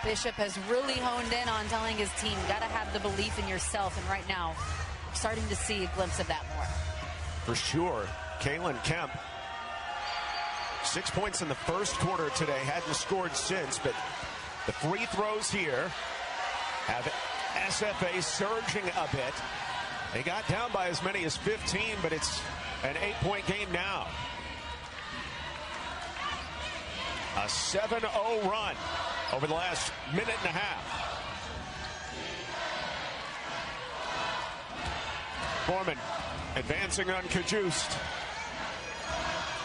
Bishop has really honed in on, telling his team, got to have the belief in yourself. And right now, we're starting to see a glimpse of that more. For sure. Kaylin Kemp, 6 points in the first quarter today, hadn't scored since, but the free throws here have SFA surging a bit. They got down by as many as 15, but it's an 8-point game now. A 7-0 run over the last minute and a half. Foreman advancing on Kajust.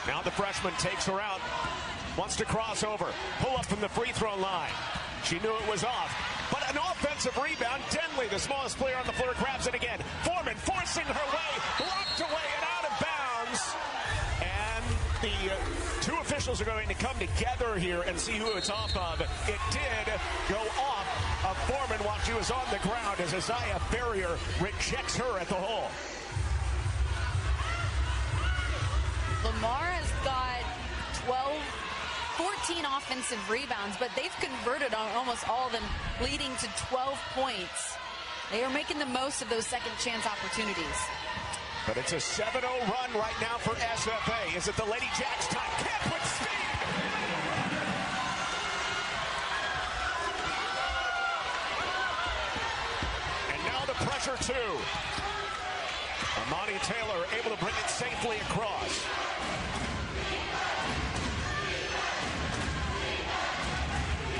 Now the freshman takes her out, wants to cross over, pull up from the free throw line. She knew it was off, but an offensive rebound. Denley, the smallest player on the floor, grabs it again. Foreman forcing her way, blocked away and out of bounds. And the two officials are going to come together here and see who it's off of. It did go off of Foreman while she was on the ground as Isaiah Ferrier rejects her at the hole. Lamar has got 14 offensive rebounds, but they've converted on almost all of them, leading to 12 points. They are making the most of those second chance opportunities. But it's a 7-0 run right now for SFA. Is it the Lady Jacks time? Kemp with speed! And now the pressure too. Amani Taylor able to bring it safely across.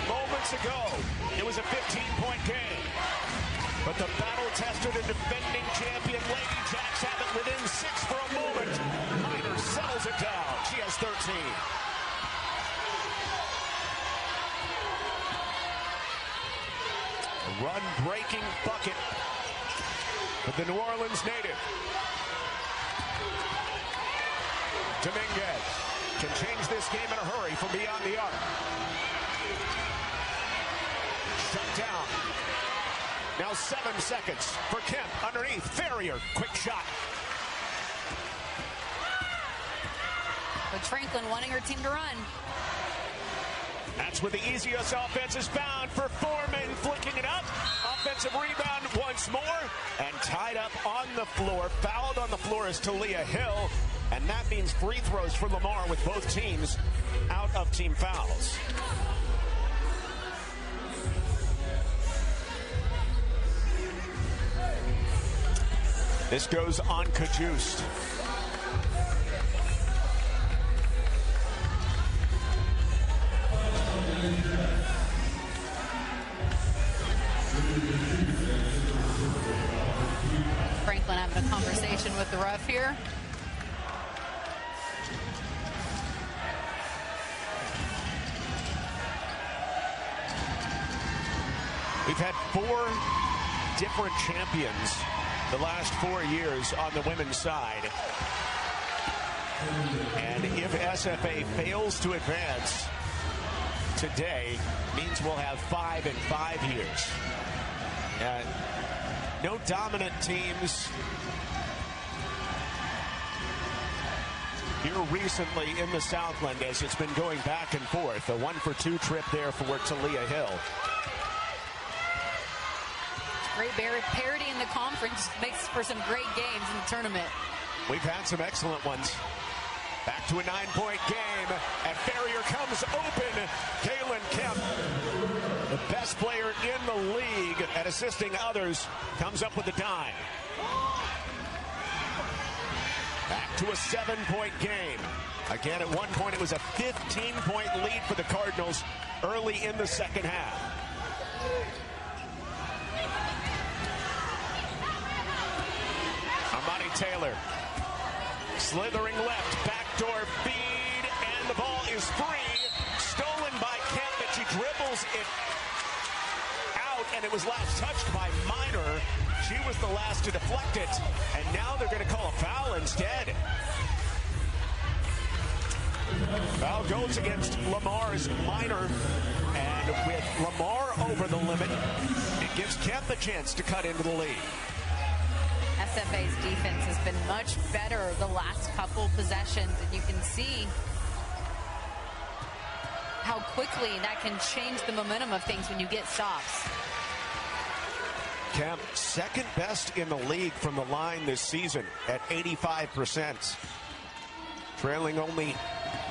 Moments ago, it was a 15-point game. But the battle-tested and defending champion Lady Jacks have it within 6 for a moment. Minor settles it down. She has 13. A run-breaking bucket for the New Orleans native. Dominguez can change this game in a hurry from beyond the arc. Shut down. Now 7 seconds for Kemp underneath. Ferrier, quick shot. Coach Franklin wanting her team to run. That's where the easiest offense is found for Foreman, flicking it up. Offensive rebound once more, and tied up on the floor. Fouled on the floor is Talia Hill, and that means free throws for Lamar with both teams out of team fouls. This goes on Cajuste. Franklin having a conversation with the ref here. We've had 4 different champions the last 4 years on the women's side. And if SFA fails to advance today, means we'll have 5 in 5 years. No dominant teams here recently in the Southland, as it's been going back and forth. A 1-for-2 trip there for Talia Hill. Great parity in the conference makes for some great games in the tournament. We've had some excellent ones. Back to a 9-point game, and Ferrier comes open. Kaylin Kemp, the best player in the league at assisting others, comes up with the dime. Back to a 7-point game. Again, at one point, it was a 15-point lead for the Cardinals early in the second half. Amani Taylor slithering left, backdoor feed, and the ball is free. Stolen by Kemp, but she dribbles it out, and it was last touched by Minor. She was the last to deflect it, and now they're going to call a foul instead. Foul goes against Lamar's Minor, and with Lamar over the limit, it gives Kemp a chance to cut into the lead. SFA's defense has been much better the last couple possessions, and you can see how quickly that can change the momentum of things when you get stops. Kemp, second best in the league from the line this season at 85%. Trailing only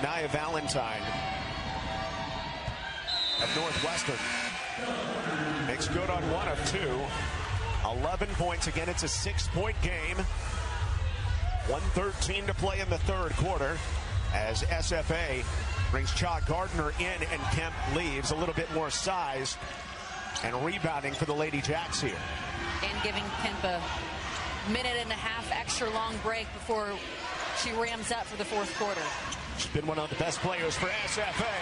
Nia Valentine of Northwestern. Makes good on 1 of 2. 11 points. Again, it's a 6-point game. 1:13 to play in the third quarter as SFA brings Cha Gardner in and Kemp leaves. A little bit more size and rebounding for the Lady Jacks here. And giving Kemp a minute and a half extra long break before she rams up for the fourth quarter. She's been one of the best players for SFA.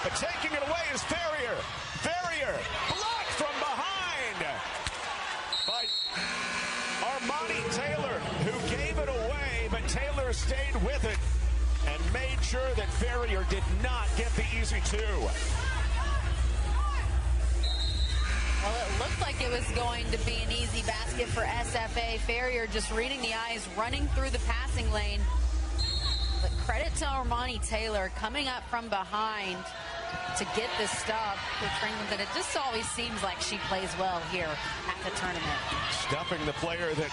But taking it away is Ferrier. Ferrier blocked from behind by Armani Taylor, who gave it away, but Taylor stayed with it and made sure that Ferrier did not get the easy 2. Well, it looked like it was going to be an easy basket for SFA. Ferrier just reading the eyes, running through the passing lane. But credit to Armani Taylor coming up from behind to get this stop with Franklin. It just always seems like she plays well here at the tournament. Stuffing the player that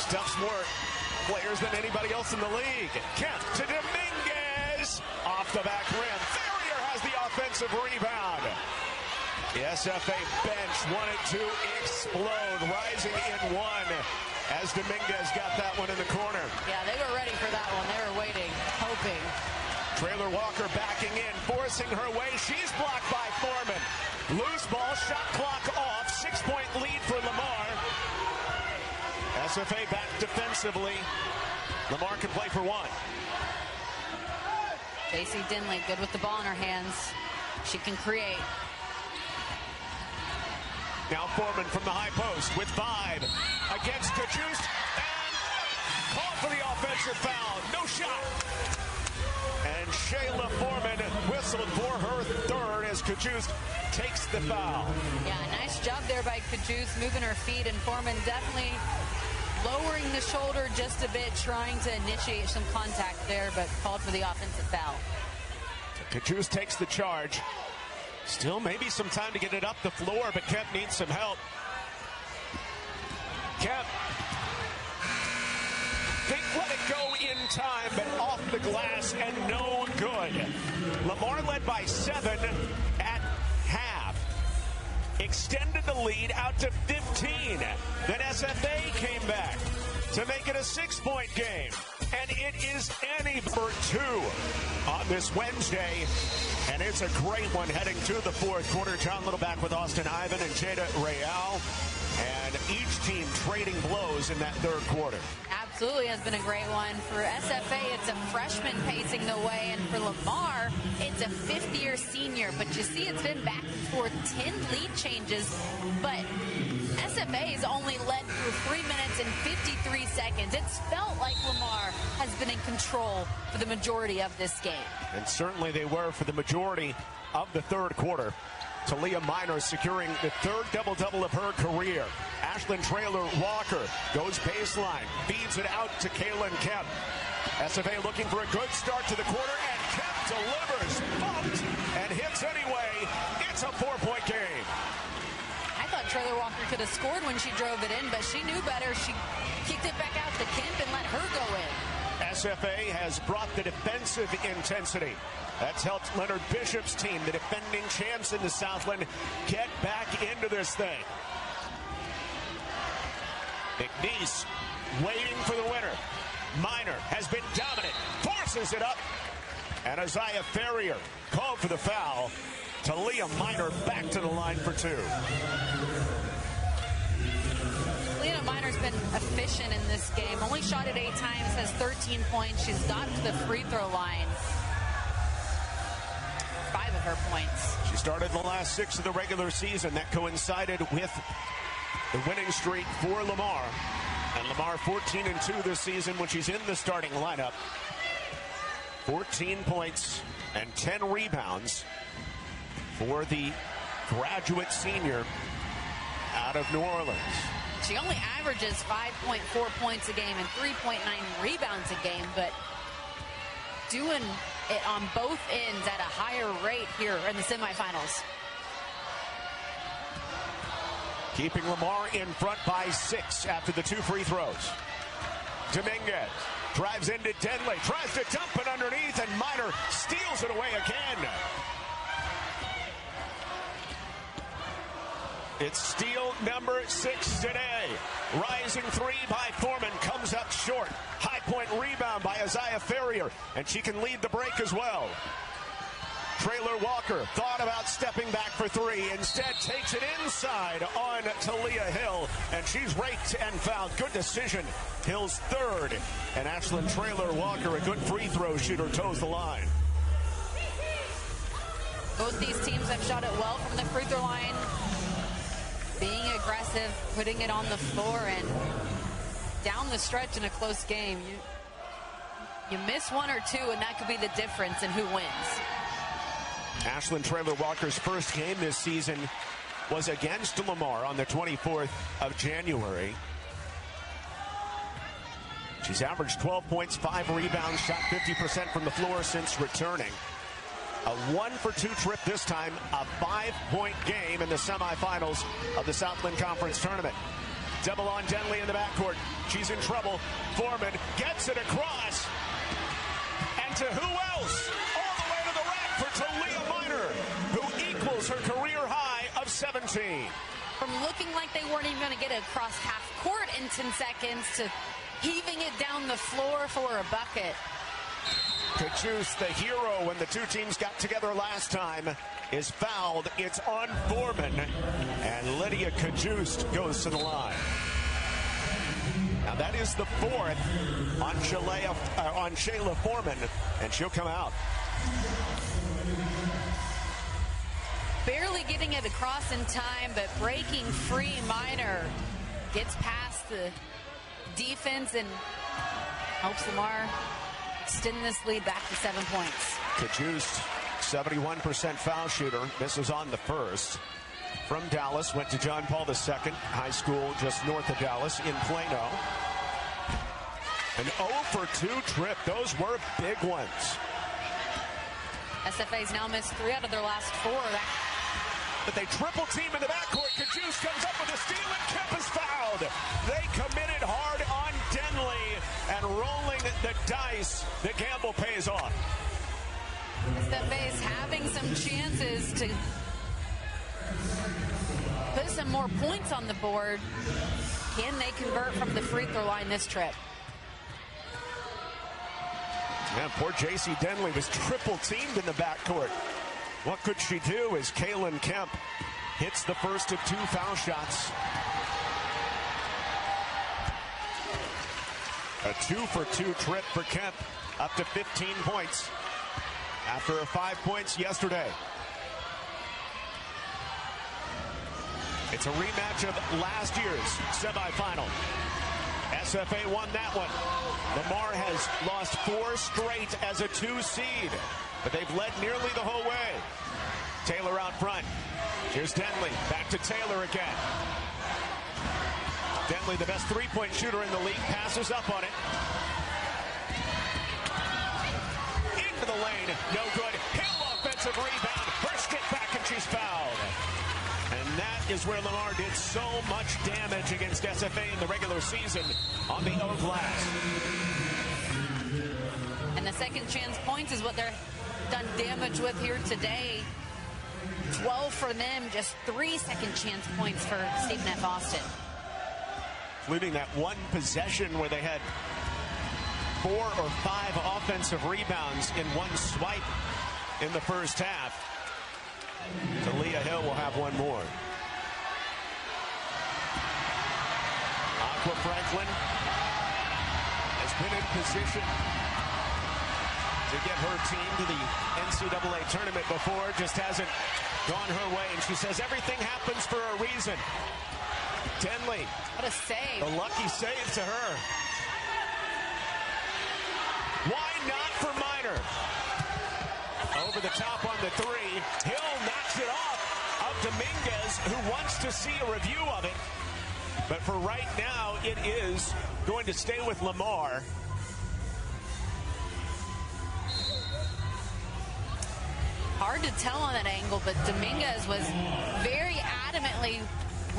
stuffs more players than anybody else in the league. Kemp to Dominguez. Off the back rim. Ferrier has the offensive rebound. The SFA bench wanted to explode, rising in one as Dominguez got that one in the corner. Yeah, they were ready for that one. They were waiting, hoping. Traylor Walker backing in, forcing her way. She's blocked by Foreman. Loose ball, shot clock off. 6-point lead for Lamar. SFA back defensively. Lamar can play for one. J.C. Dinley, good with the ball in her hands. She can create. Now Foreman from the high post with 5 against Kajust, and call for the offensive foul. No shot. And Shayla Foreman whistled for her third as Kajust takes the foul. Yeah, nice job there by Kajust, moving her feet, and Foreman definitely lowering the shoulder just a bit, trying to initiate some contact there, but called for the offensive foul. Kajust takes the charge. Still maybe some time to get it up the floor, but Kemp needs some help. Kemp. Think let it go in time, but off the glass and no good. Lamar led by 7 at half. Extended the lead out to 15. Then SFA came back to make it a 6-point game. And it is any for 2 on this Wednesday. And it's a great one heading to the fourth quarter. John Little back with Austin Ivan and Jada Real. And each team trading blows in that third quarter. Absolutely has been a great one. For SFA, it's a freshman pacing the way. And for Lamar, it's a 5th-year senior. But you see it's been back and forth, 10 lead changes. But SFA's only led through 3 minutes and 53 seconds. It's felt like Lamar has been in control for the majority of this game. And certainly they were for the majority of the third quarter. Talia Minor securing the 3rd double-double of her career. Ashlyn Traylor Walker goes baseline, feeds it out to Kaylin Kemp. SFA looking for a good start to the quarter, and Kemp delivers, bumped, and hits anyway. It's a 4-point game. I thought Traylor Walker could have scored when she drove it in, but she knew better. She kicked it back out to Kemp and let her go in. SFA has brought the defensive intensity. That's helped Leonard Bishop's team, the defending champs in the Southland, get back into this thing. McNeese waiting for the winner. Minor has been dominant, forces it up. And Isaiah Ferrier called for the foul. Talia Minor back to the line for 2. Talia Minor's been efficient in this game. Only shot it 8 times, has 13 points. She's gotten to the free throw line 5 of her points. She started the last 6 of the regular season. That coincided with the winning streak for Lamar. And Lamar 14-2 this season when she's in the starting lineup. 14 points and 10 rebounds for the graduate senior out of New Orleans. She only averages 5.4 points a game and 3.9 rebounds a game, but doing it on both ends at a higher rate here in the semifinals. Keeping Lamar in front by 6 after the 2 free throws. Dominguez drives into Denley, tries to dump it underneath, and Minor steals it away again. It's steal number 6 today. Rising 3 by Foreman comes up short. High point rebound by Isaiah Ferrier, and she can lead the break as well. Traylor Walker thought about stepping back for 3. Instead takes it inside on Talia Hill, and she's raked and fouled. Good decision. Hill's 3rd, and Ashlyn Traylor Walker, a good free throw shooter, toes the line. Both these teams have shot it well from the free throw line. Being aggressive, putting it on the floor, and down the stretch in a close game, you miss 1 or 2, and that could be the difference in who wins. Ashlyn Traylor Walker's first game this season was against Lamar on the 24th of January. She's averaged 12 points, 5 rebounds, shot 50% from the floor since returning. A 1-for-2 trip this time, a 5-point game in the semifinals of the Southland Conference Tournament. Double on Denley in the backcourt. She's in trouble. Foreman gets it across. And to who else? All the way to the rack for Talia Miner, who equals her career high of 17. From looking like they weren't even going to get it across half court in 10 seconds to heaving it down the floor for a bucket. Kajus, the hero when the two teams got together last time, is fouled. It's on Foreman, and Lydia Kajus goes to the line. Now that is the fourth on Shayla Foreman, and she'll come out. Barely getting it across in time, but breaking free. Miner gets past the defense and helps Lamar extend this lead back to 7 points. Kajus, 71% foul shooter. Misses on the first. From Dallas, went to John Paul II High School just north of Dallas in Plano. An 0-for-2 trip. Those were big ones. SFA's now missed 3 out of their last 4. But they triple team in the backcourt. Kajus comes up with a steal and Kemp is fouled. They committed hard on Denley, and rolling the dice, the gamble pays off. SFA is having some chances to put some more points on the board. Can they convert from the free throw line this trip? Yeah, poor J.C. Denley was triple teamed in the backcourt. What could she do as Kaylin Kemp hits the first of 2 foul shots? A 2-for-2 trip for Kemp, up to 15 points after 5 points yesterday. It's a rematch of last year's semifinal. SFA won that one. Lamar has lost 4 straight as a 2 seed, but they've led nearly the whole way. Taylor out front. Here's Denley. Back to Taylor again. Denley, the best 3-point shooter in the league, passes up on it. Into the lane. No good. Hill offensive rebound. First get back and she's fouled. And that is where Lamar did so much damage against SFA in the regular season on the O glass. And the second chance points is what they're done damage with here today. 12 for them, just 3 second chance points for Stephen F. Austin. Including that one possession where they had 4 or 5 offensive rebounds in one swipe in the first half. Talia Hill will have one more. Aqua Franklin has been in position to get her team to the NCAA tournament before, just hasn't gone her way. And she says everything happens for a reason. Denley. What a save. A lucky save to her. Why not for Miner? Over the top on the 3. Hill knocks it off of Dominguez, who wants to see a review of it. But for right now, it is going to stay with Lamar. Hard to tell on that angle, but Dominguez was very adamantly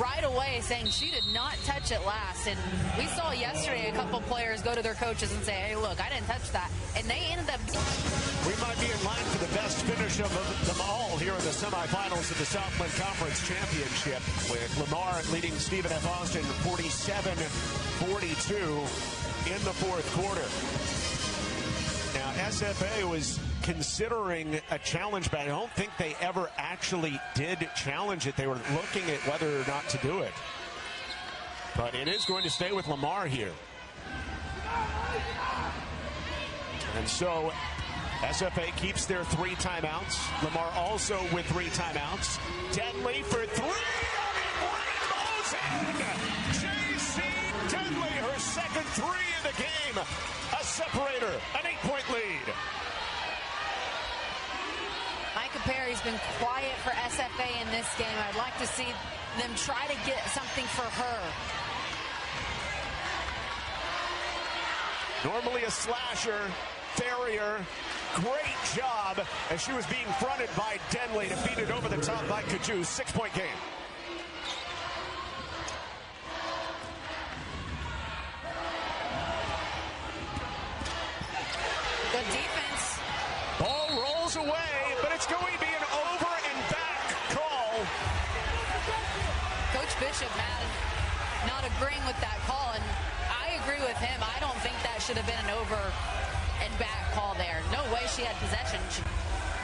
right away saying she did not touch it last. And we saw yesterday a couple players go to their coaches and say, hey, look, I didn't touch that. And they ended up... We might be in line for the best finish of them all here in the semifinals of the Southland Conference Championship, with Lamar leading Stephen F. Austin 47-42 in the fourth quarter. Now, SFA was considering a challenge, but I don't think they ever actually did challenge it. They were looking at whether or not to do it. But it is going to stay with Lamar here. And so SFA keeps their 3 timeouts. Lamar also with 3 timeouts. Denley for 3. Rainbows in. J.C. Denley, her second 3 in the game. A separator, an 8-point lead. Micah Perry's been quiet for SFA in this game. I'd like to see them try to get something for her. Normally a slasher. Ferrier, great job as she was being fronted by Denley to feed it over the top by Kaju. 6-point game. Good defense. Ball rolls away, but it's going to be an over and back call. Coach Bishop mad, not agreeing with that call, and I agree with him. I don't think that should have been an over and back call there. No way she had possession. She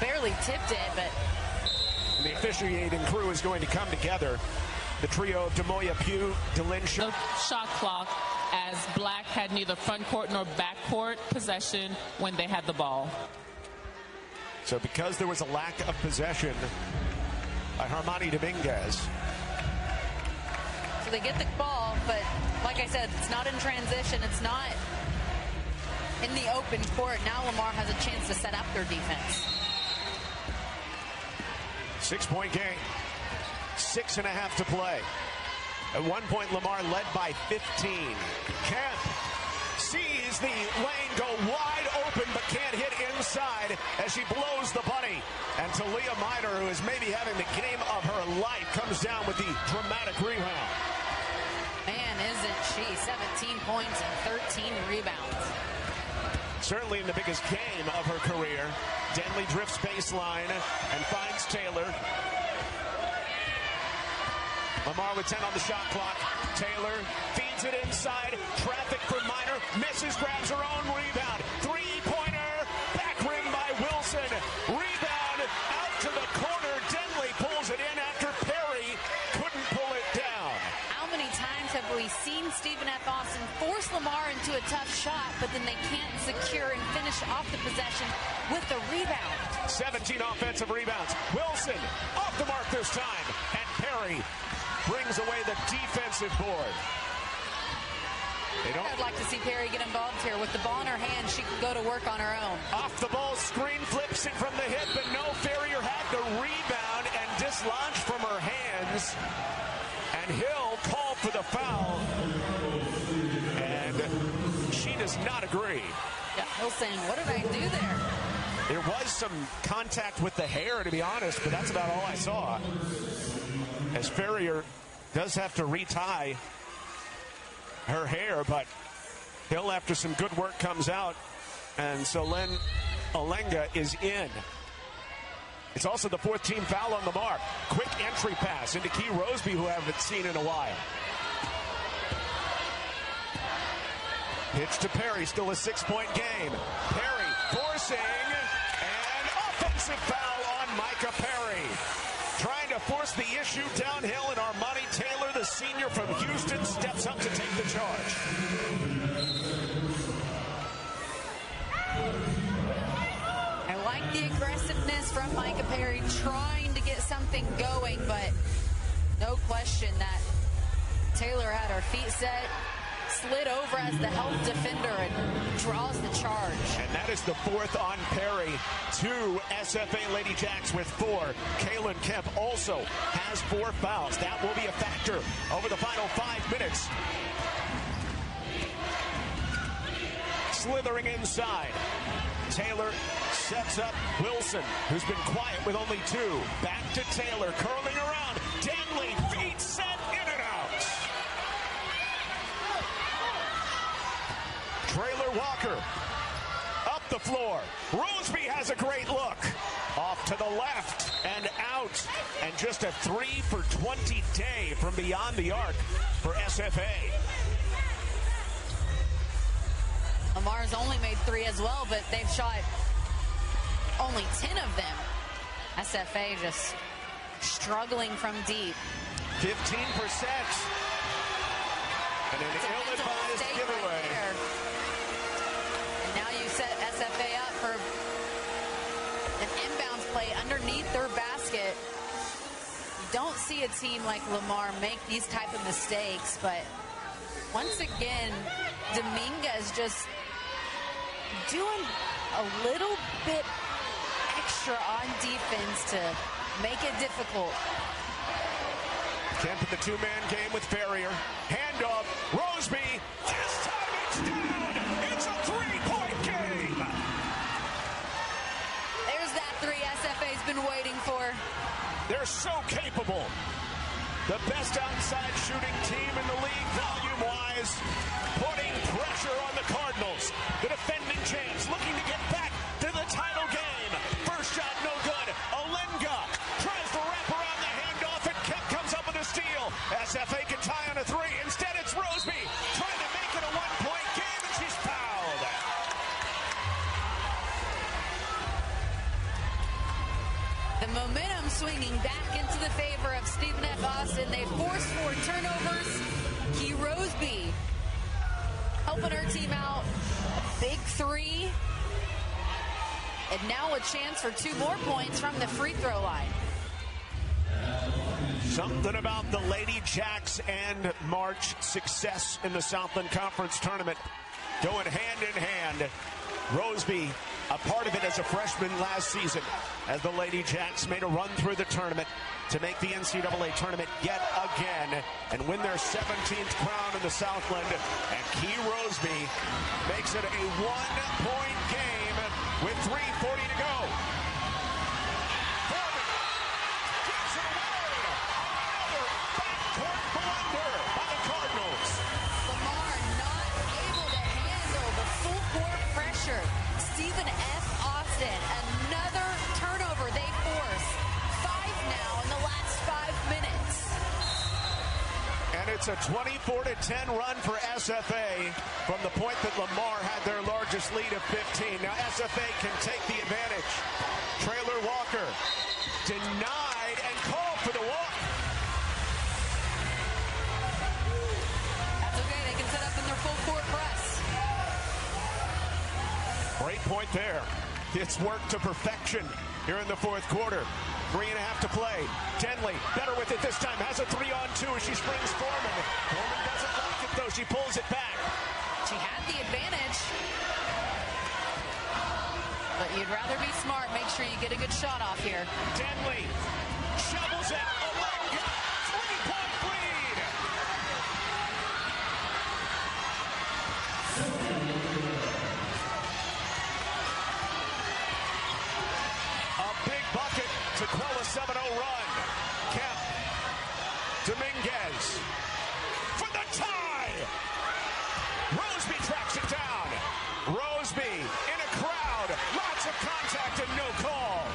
barely tipped it, but The officiating crew is going to come together. The trio of Demoya, Pugh, Delinshaw. The shot clock, as Black had neither front court nor back court possession when they had the ball. So because there was a lack of possession by Armani Dominguez. So they get the ball, but like I said, it's not in transition. It's not in the open court. Now Lamar has a chance to set up their defense. 6-point game. 6.5 to play. At one point, Lamar led by 15. Kemp sees the lane go wide open, but can't hit inside as she blows the bunny. And Talia Minor, who is maybe having the game of her life, comes down with the dramatic rebound. Man, isn't she? 17 points and 13 rebounds. Certainly in the biggest game of her career. Denley drifts baseline and finds Taylor. Lamar with 10 on the shot clock. Taylor feeds it inside. Traffic for Minor. Misses, grabs her own rebound. Three-pointer. Back rim by Wilson. Rebound out to the corner. Denley pulls it in after Perry couldn't pull it down. How many times have we seen Stephen F. Austin force Lamar into a tough shot, but then they can't secure and finish off the possession with the rebound? 17 offensive rebounds. Wilson off the mark this time. And Perry brings away the defensive board. I'd like to see Perry get involved here. With the ball in her hand, she can go to work on her own. Off the ball, screen flips it from the hip, but no, Ferrier had the rebound and dislodged from her hands. And Hill called for the foul. And she does not agree. Yeah, Hill saying, what did I do there? There was some contact with the hair, to be honest, but that's about all I saw. As Ferrier does have to retie her hair, but Hill, after some good work, comes out, and Solen Olenga is in. It's also the fourth team foul on Lamar. Quick entry pass into Key Roseby, who I haven't seen in a while. Pitch to Perry, still a 6-point game. Perry forcing, and offensive foul on Micah Perry. Trying to force the issue downhill, and Armani Taylor, the senior from Houston, steps up to take the charge. I like the aggressiveness from Micah Perry, trying to get something going, but no question that Taylor had her feet set, slid over as the help defender, and draws the charge. And that is the fourth on Perry. 2 SFA Lady Jacks with 4. Kaylin Kemp also has 4 fouls. That will be a factor over the final 5 minutes. Slithering inside. Taylor sets up Wilson, who's been quiet with only 2. Back to Taylor, curling around. Denley, feet set, in and out. Traylor Walker up the floor. Roseby has a great look. Off to the left and out. And just a 3 for 20 day from beyond the arc for SFA. Lamar's only made 3 as well, but they've shot only 10 of them. SFA just struggling from deep. 15%. And an ill-advised giveaway. Right, and now you set SFA up for an inbounds play underneath their basket. You don't see a team like Lamar make these type of mistakes, but once again, Dominguez just doing a little bit extra on defense to make it difficult. Kemp in the 2-man game with Ferrier. Handoff. Roseby. This time it's down. It's a 3. so capable. The best outside shooting team in the league, volume-wise, putting pressure on the Cardinals. The defending champs looking to get back to the title game. First shot, no good. Olenga tries to wrap around the handoff, and Kemp comes up with a steal. SFA can tie on a three. Instead, it's Roseby trying to make it a one-point game, and she's fouled. The momentum swinging back into the favor of Stephen F. Austin. They forced 4 turnovers. Key Roseby helping her team out. Big 3. And now a chance for 2 more points from the free throw line. Something about the Lady Jacks and March success in the Southland Conference Tournament going hand in hand. Roseby, a part of it as a freshman last season, as the Lady Jacks made a run through the tournament to make the NCAA tournament yet again and win their 17th crown in the Southland. And Key Roseby makes it a 1-point game with 3:40 to go. Foreman gives it away. Another backcourt blunder by the Cardinals. Lamar not able to handle the full court pressure. Stephen F. Austin, another turnover they force. 5 now in the last 5 minutes. And it's a 24-10 run for SFA from the point that Lamar had their largest lead of 15. Now SFA can take the advantage. Traylor Walker denied and called for the walk. That's okay. They can set up in their full court press. Great point there. It's worked to perfection here in the fourth quarter. 3.5 to play. Denley, better with it this time. Has a 3-on-2 as she springs Foreman. Foreman doesn't like it, though. She pulls it back. She had the advantage. But you'd rather be smart. Make sure you get a good shot off here. Denley shovels it. Olenga, 3-point lead. A big bucket to quell a 7-0 run. Kemp, Dominguez for the tie. Roseby tracks it down. Roseby in a crowd. Lots of contact and no call.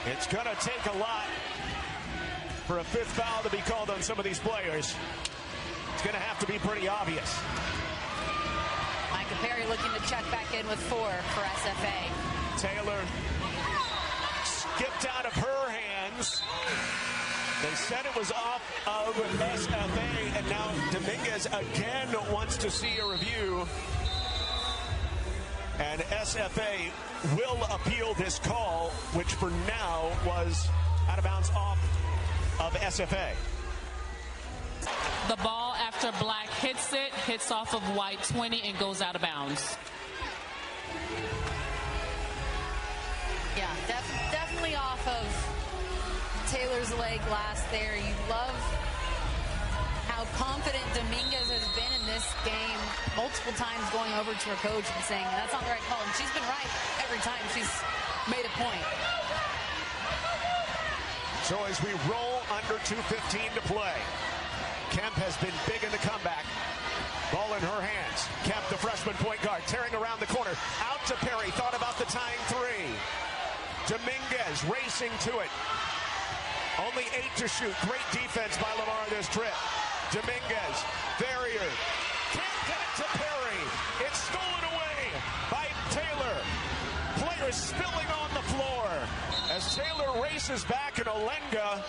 It's going to take a lot for a 5th foul to be called on some of these players. It's going to have to be pretty obvious. Micah Perry looking to check back in with 4 for SFA. Taylor skipped out of her hands. They said it was off of SFA, and now Dominguez again wants to see a review. And SFA will appeal this call, which for now was out of bounds off of SFA. The ball after Black hits it, hits off of White 20 and goes out of bounds. Yeah, definitely off of Taylor's leg last there. You love how confident Dominguez has been in this game, multiple times going over to her coach and saying, that's not the right call. And she's been right every time she's made a point. So as we roll under 2:15 to play, Kemp has been big in the comeback. Ball in her hands. Kemp, the freshman point guard, tearing around the corner. Out to Perry, thought about the tying 3. Dominguez racing to it. Only 8 to shoot. Great defense by Lamar this trip. Dominguez, barrier. Can't get it to Perry. It's stolen away by Taylor. Players spilling on the floor as Taylor races back, and Olenga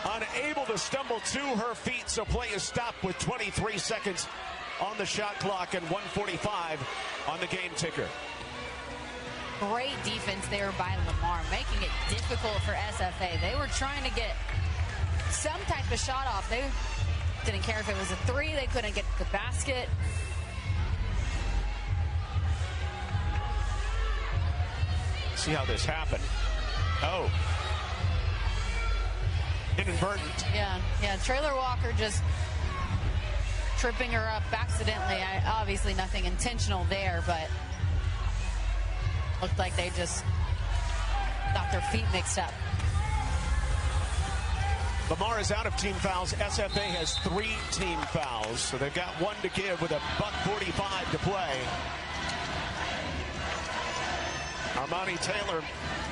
unable to stumble to her feet, so play is stopped with 23 seconds on the shot clock and 1:45 on the game ticker. Great defense there by Lamar, making it difficult for SFA. They were trying to get some type of shot off. They didn't care if it was a 3. They couldn't get the basket. See how this happened. Oh. Inadvertent. Yeah. Traylor Walker just tripping her up accidentally. Obviously nothing intentional there, but Looked like they just got their feet mixed up. Lamar is out of team fouls. SFA has 3 team fouls, so they've got 1 to give with a $1:45 to play. Armani Taylor,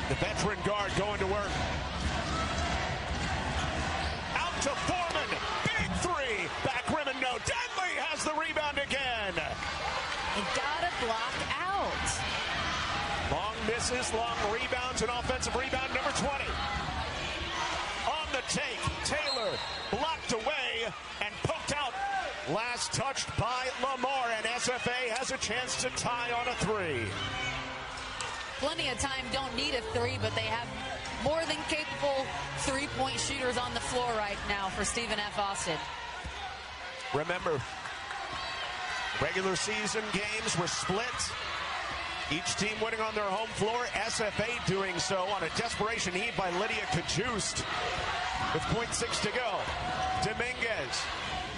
the veteran guard, going to work. Out to Foreman. Big 3. Back rim and no. Denley has the rebound again. He got a block out. Long misses, long rebounds, and offensive rebound number 20. On the take, Taylor blocked away and poked out. Last touched by Lamar, and SFA has a chance to tie on a 3. Plenty of time, don't need a 3, but they have more than capable 3-point shooters on the floor right now for Stephen F. Austin. Remember, regular season games were split. Each team winning on their home floor. SFA doing so on a desperation heave by Lydia Kajust with 0.6 to go. Dominguez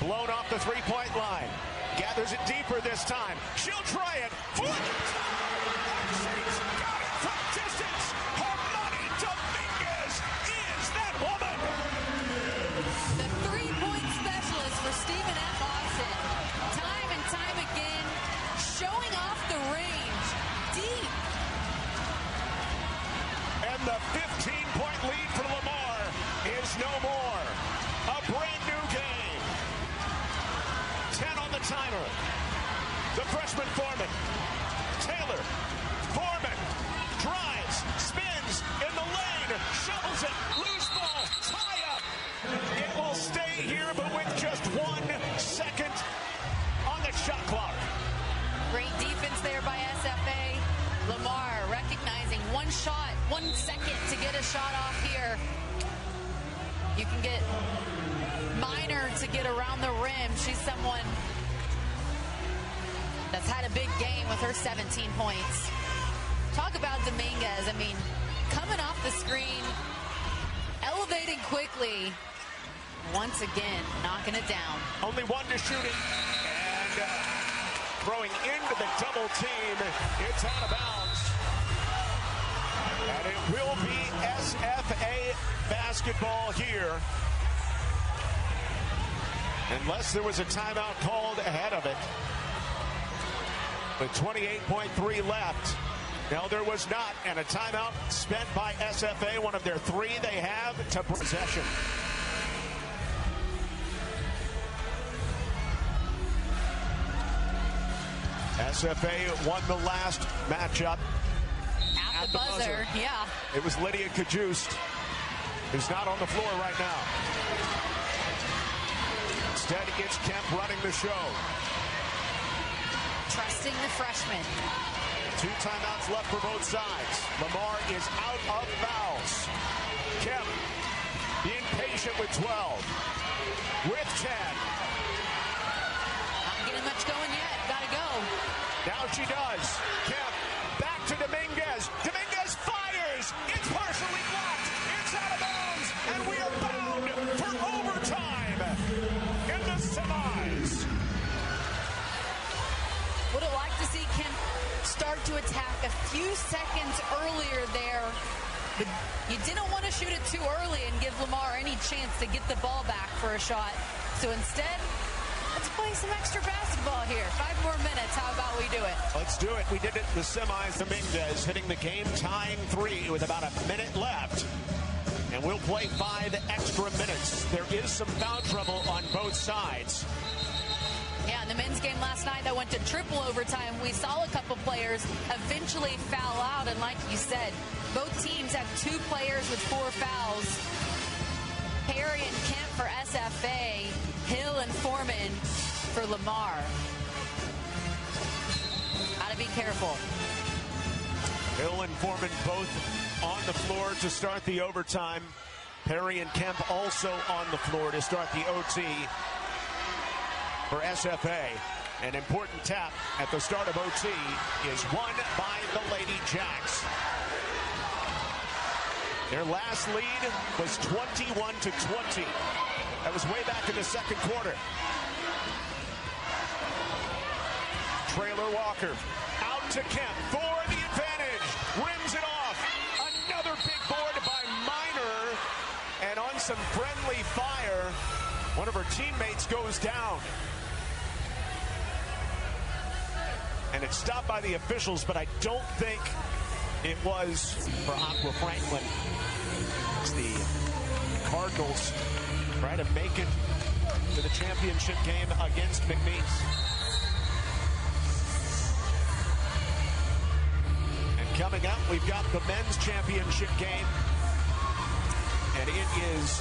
blown off the 3-point line. Gathers it deeper this time. She'll try it. Foot! She's got it from distance. Armani Dominguez is that woman. The 3-point specialist for Stephen F. Austin. Time and time again, showing off the range. Deep. And the 15-point lead for Lamar is no more. A brand new game. 10 on the timer. The freshman Foreman. Taylor. Foreman drives, spins in the lane, shovels it, loose ball, tie up. It will stay here, but with just 1 second on the shot clock. Great defense there by SFA. Lamar recognizing 1 shot, 1 second to get a shot off here. You can get Minor to get around the rim. She's someone that's had a big game with her 17 points. Talk about Dominguez. I mean, coming off the screen, elevating quickly. Once again, knocking it down. Only 1 to shoot it. And throwing into the double team. It's out of bounds. And it will be SFA basketball here. Unless there was a timeout called ahead of it. With 28.3 left. No, there was not. And a timeout spent by SFA, one of their 3 they have to possession. SFA won the last matchup. At the buzzer, yeah. It was Lydia Kajust, who's not on the floor right now. Instead, it's Kemp running the show. Trusting the freshman. 2 timeouts left for both sides. Lamar is out of fouls. Kemp being patient with 12. With 10. Not getting much going yet. Gotta go. Now she does. Kemp back to Dominguez. Dominguez fires. It's partially blocked. It's out of bounds. And we are bound for overtime in the semis. Would have liked to see Kemp start to attack a few seconds earlier there. But you didn't want to shoot it too early and give Lamar any chance to get the ball back for a shot. So instead, let's play some extra basketball here. 5 more minutes. How about we do it? Let's do it. We did it in the semis. Dominguez hitting the game-tying 3 with about a minute left. And we'll play 5 extra minutes. There is some foul trouble on both sides. Yeah, in the men's game last night that went to triple overtime, we saw a couple players eventually foul out. And like you said, both teams have 2 players with 4 fouls. Perry and Kemp for SFA, Hill and Foreman for Lamar. Gotta be careful. Hill and Foreman both on the floor to start the overtime. Perry and Kemp also on the floor to start the OT for SFA. An important tap at the start of OT is won by the Lady Jacks. Their last lead was 21-20. That was way back in the second quarter. Traylor Walker out to Kemp for the advantage. on some friendly fire. One of her teammates goes down. And it's stopped by the officials, but I don't think it was for Aqua Franklin. It's the Cardinals try to make it to the championship game against McNeese. And coming up, we've got the men's championship game. And it is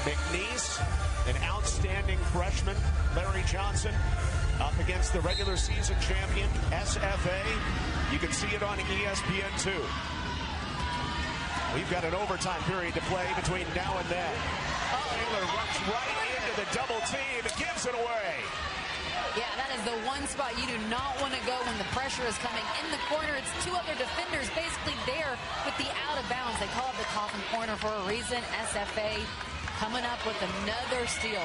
McNeese, an outstanding freshman, Larry Johnson, up against the regular season champion, SFA. You can see it on ESPN2. We've got an overtime period to play between now and then. Taylor runs right into the double team. It gives it away. Yeah, that is the one spot you do not want to go when the pressure is coming in the corner. It's two other defenders basically there with the out of bounds. They call it the coffin corner for a reason. SFA coming up with another steal.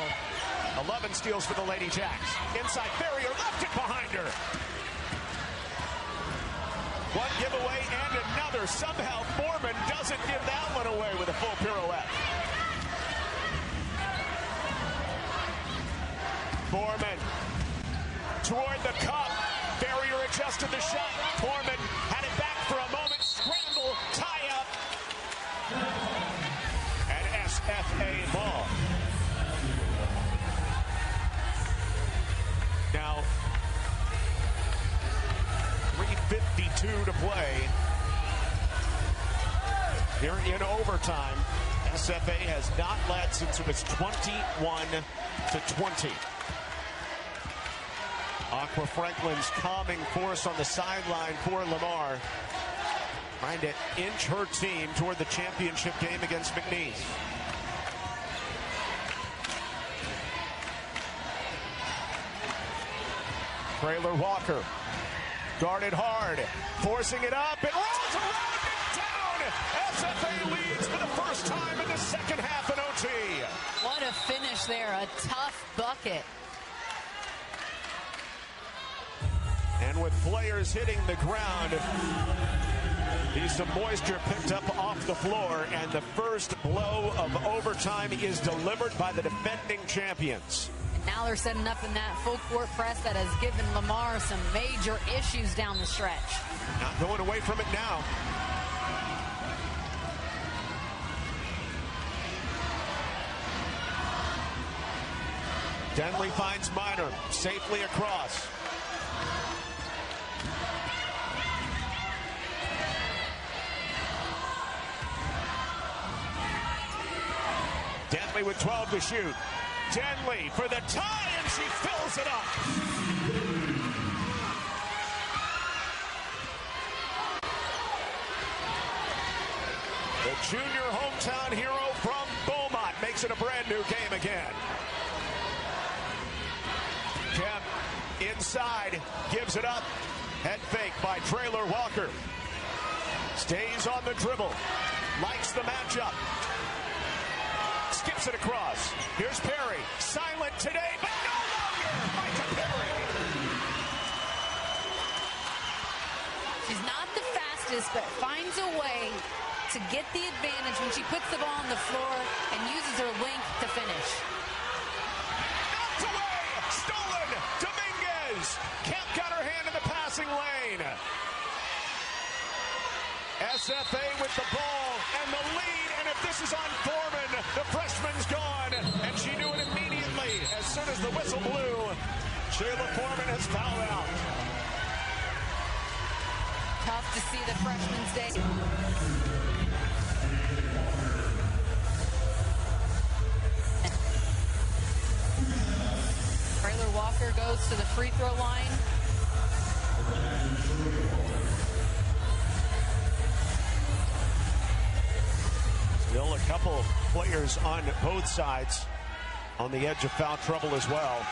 11 steals for the Lady Jacks. Inside barrier, left it behind her. One giveaway and another. Somehow Foreman doesn't give that one away with a full pirouette. Foreman toward the cup. Barrier adjusted the shot. Foreman had it back for a moment. Scramble, tie up. And SFA ball. Now, 3:52 to play. Here in overtime, SFA has not led since it was 21-20. Aqua Franklin's calming force on the sideline for Lamar, trying to inch her team toward the championship game against McNeese. Traylor Walker guarded hard, forcing it up, and rolls around and down. SFA leads for the first time in the second half in OT. What a finish there, a tough bucket. And with players hitting the ground, some moisture picked up off the floor, and the first blow of overtime is delivered by the defending champions. Now they're setting up in that full court press that has given Lamar some major issues down the stretch. Not going away from it now. Denley finds Minor safely across. Denley with 12 to shoot. Denley for the tie, and she fills it up. The junior hometown hero from Beaumont makes it a brand new game again. Kemp inside, gives it up. Head fake by Traylor Walker. Stays on the dribble, likes the matchup. Skips it across. Here's Perry. Silent today, but no longer. Micah Perry. She's not the fastest, but finds a way to get the advantage when she puts the ball on the floor and uses her length to finish. Knocked away. Stolen. Dominguez. Kemp got her hand in the passing lane. SFA with the ball and the lead, and if this is on Foreman, the freshman's gone, and she knew it immediately as soon as the whistle blew. Shayla Foreman has fouled out. Tough to see the freshman's day. Traylor Walker goes to the free throw line. Still a couple players on both sides on the edge of foul trouble as well.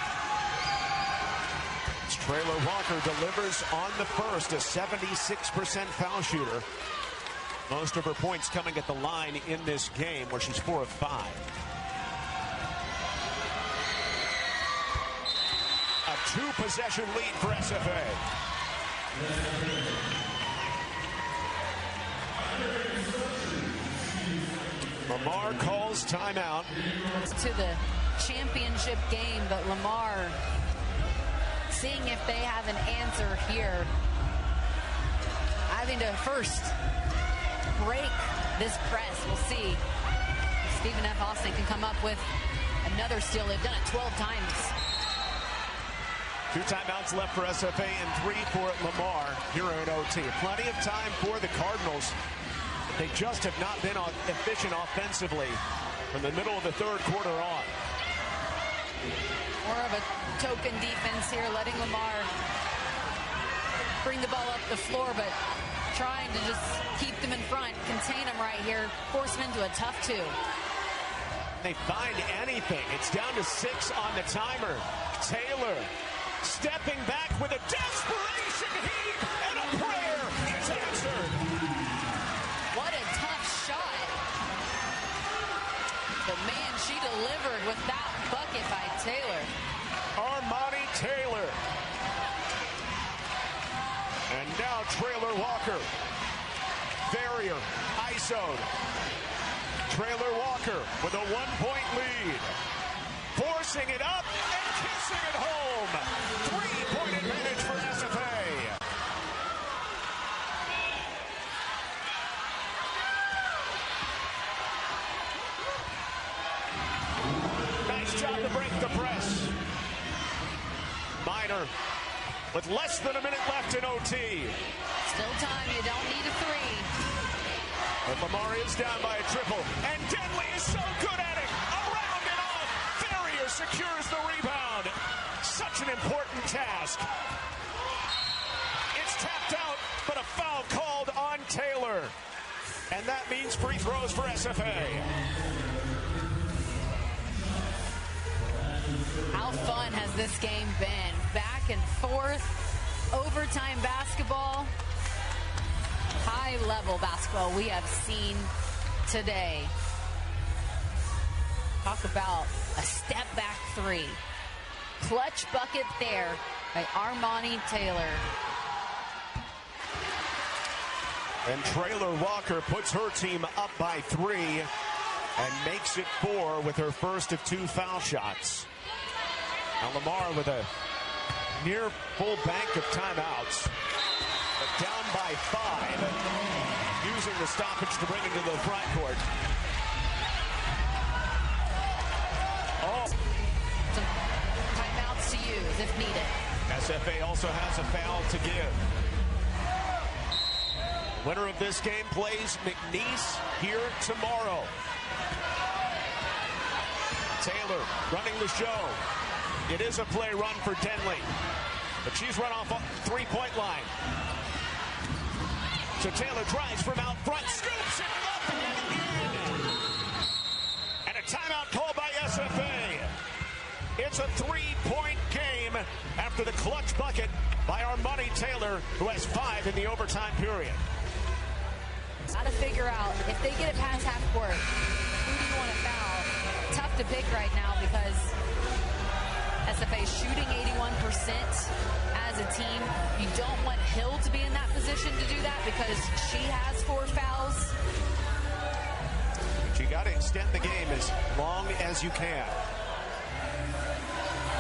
As Traylor Walker delivers on the first, a 76% foul shooter. Most of her points coming at the line in this game, where she's 4 of 5. A 2-possession lead for SFA. Lamar calls timeout. To the championship game, but Lamar seeing if they have an answer here. Having to first break this press. We'll see if Stephen F. Austin can come up with another steal. They've done it 12 times. 2 timeouts left for SFA and 3 for Lamar here in OT. Plenty of time for the Cardinals. They just have not been efficient offensively from the middle of the third quarter on. More of a token defense here, letting Lamar bring the ball up the floor, but trying to just keep them in front, contain them right here, force them into a tough 2. They find anything. It's down to 6 on the timer. Taylor stepping back with a desperation heave, and a prayer is answered. What a tough shot. But man, she delivered with that bucket by Taylor. Armani Taylor. And now Traylor Walker. Barrier, ISO'd. Traylor Walker with a 1-point lead. Forcing it up and kissing it home. 3-point advantage for SFA. Nice job to break the press. Minor with less than a minute left in OT. Still time, you don't need a 3. But Lamar is down by a triple. And Denley is so good at it. Around and off. Barrier secures the rebound. Such an important task. It's tapped out, but a foul called on Taylor. And that means free throws for SFA. How fun has this game been? Back and forth, overtime basketball, high-level basketball we have seen today. Talk about a step-back 3. Clutch bucket there by Armani Taylor. And Traylor Walker puts her team up by 3 and makes it 4 with her first of 2 foul shots. Now Lamar with a near full bank of timeouts, but down by 5, using the stoppage to bring it to the front court. Oh, some timeouts to use if needed. SFA also has a foul to give. Winner of this game plays McNeese here tomorrow. Taylor running the show. It is a play run for Denley, but she's run off a 3-point line. So Taylor drives from out front, scoops it up and in. And a timeout called by SFA. It's a 3-point game after the clutch bucket by Armani Taylor, who has 5 in the overtime period. Got to figure out if they get it past half court, who do you want to foul? Tough to pick right now because SFA shooting 81% as a team. You don't want Hill to be in that position to do that because she has 4 fouls. But you got to extend the game as long as you can.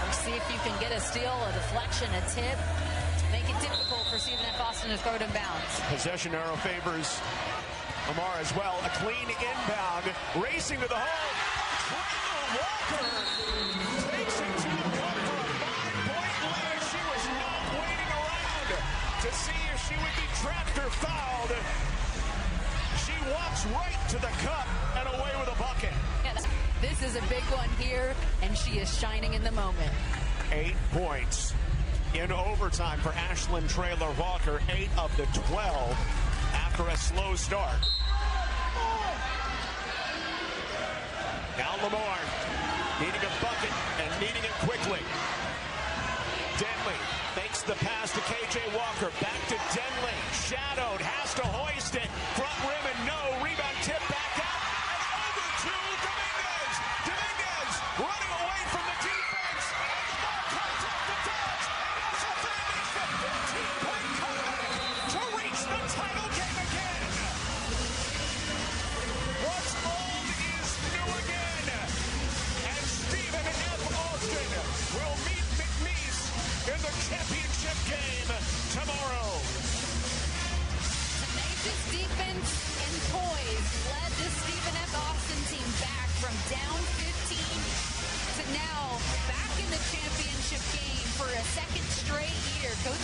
Or see if you can get a steal, a deflection, a tip. Make it difficult for Stephen F. Austin to throw it in bounds. Possession arrow favors Lamar as well. A clean inbound, racing to the hole. Traylor Walker takes it to the cup for a 5-point lead. She was not waiting around to see if she would be trapped or fouled. She walks right to the cup and away with a bucket. Yeah, this is a big one here, and she is shining in the moment. 8 points in overtime for Ashlyn Traylor Walker, 8 of the 12 after a slow start. Now Lamar needing a bucket and needing it quickly. Denley makes the pass to KJ Walker. Back to Denley. Shadowed. Has to hoist it. Front rim and no. Rebound tip back out. And over to Dominguez. Dominguez running away from the defense. And the ball comes off the touch. And SFA makes the 15-point comeback to reach the title game again. What's old is Coach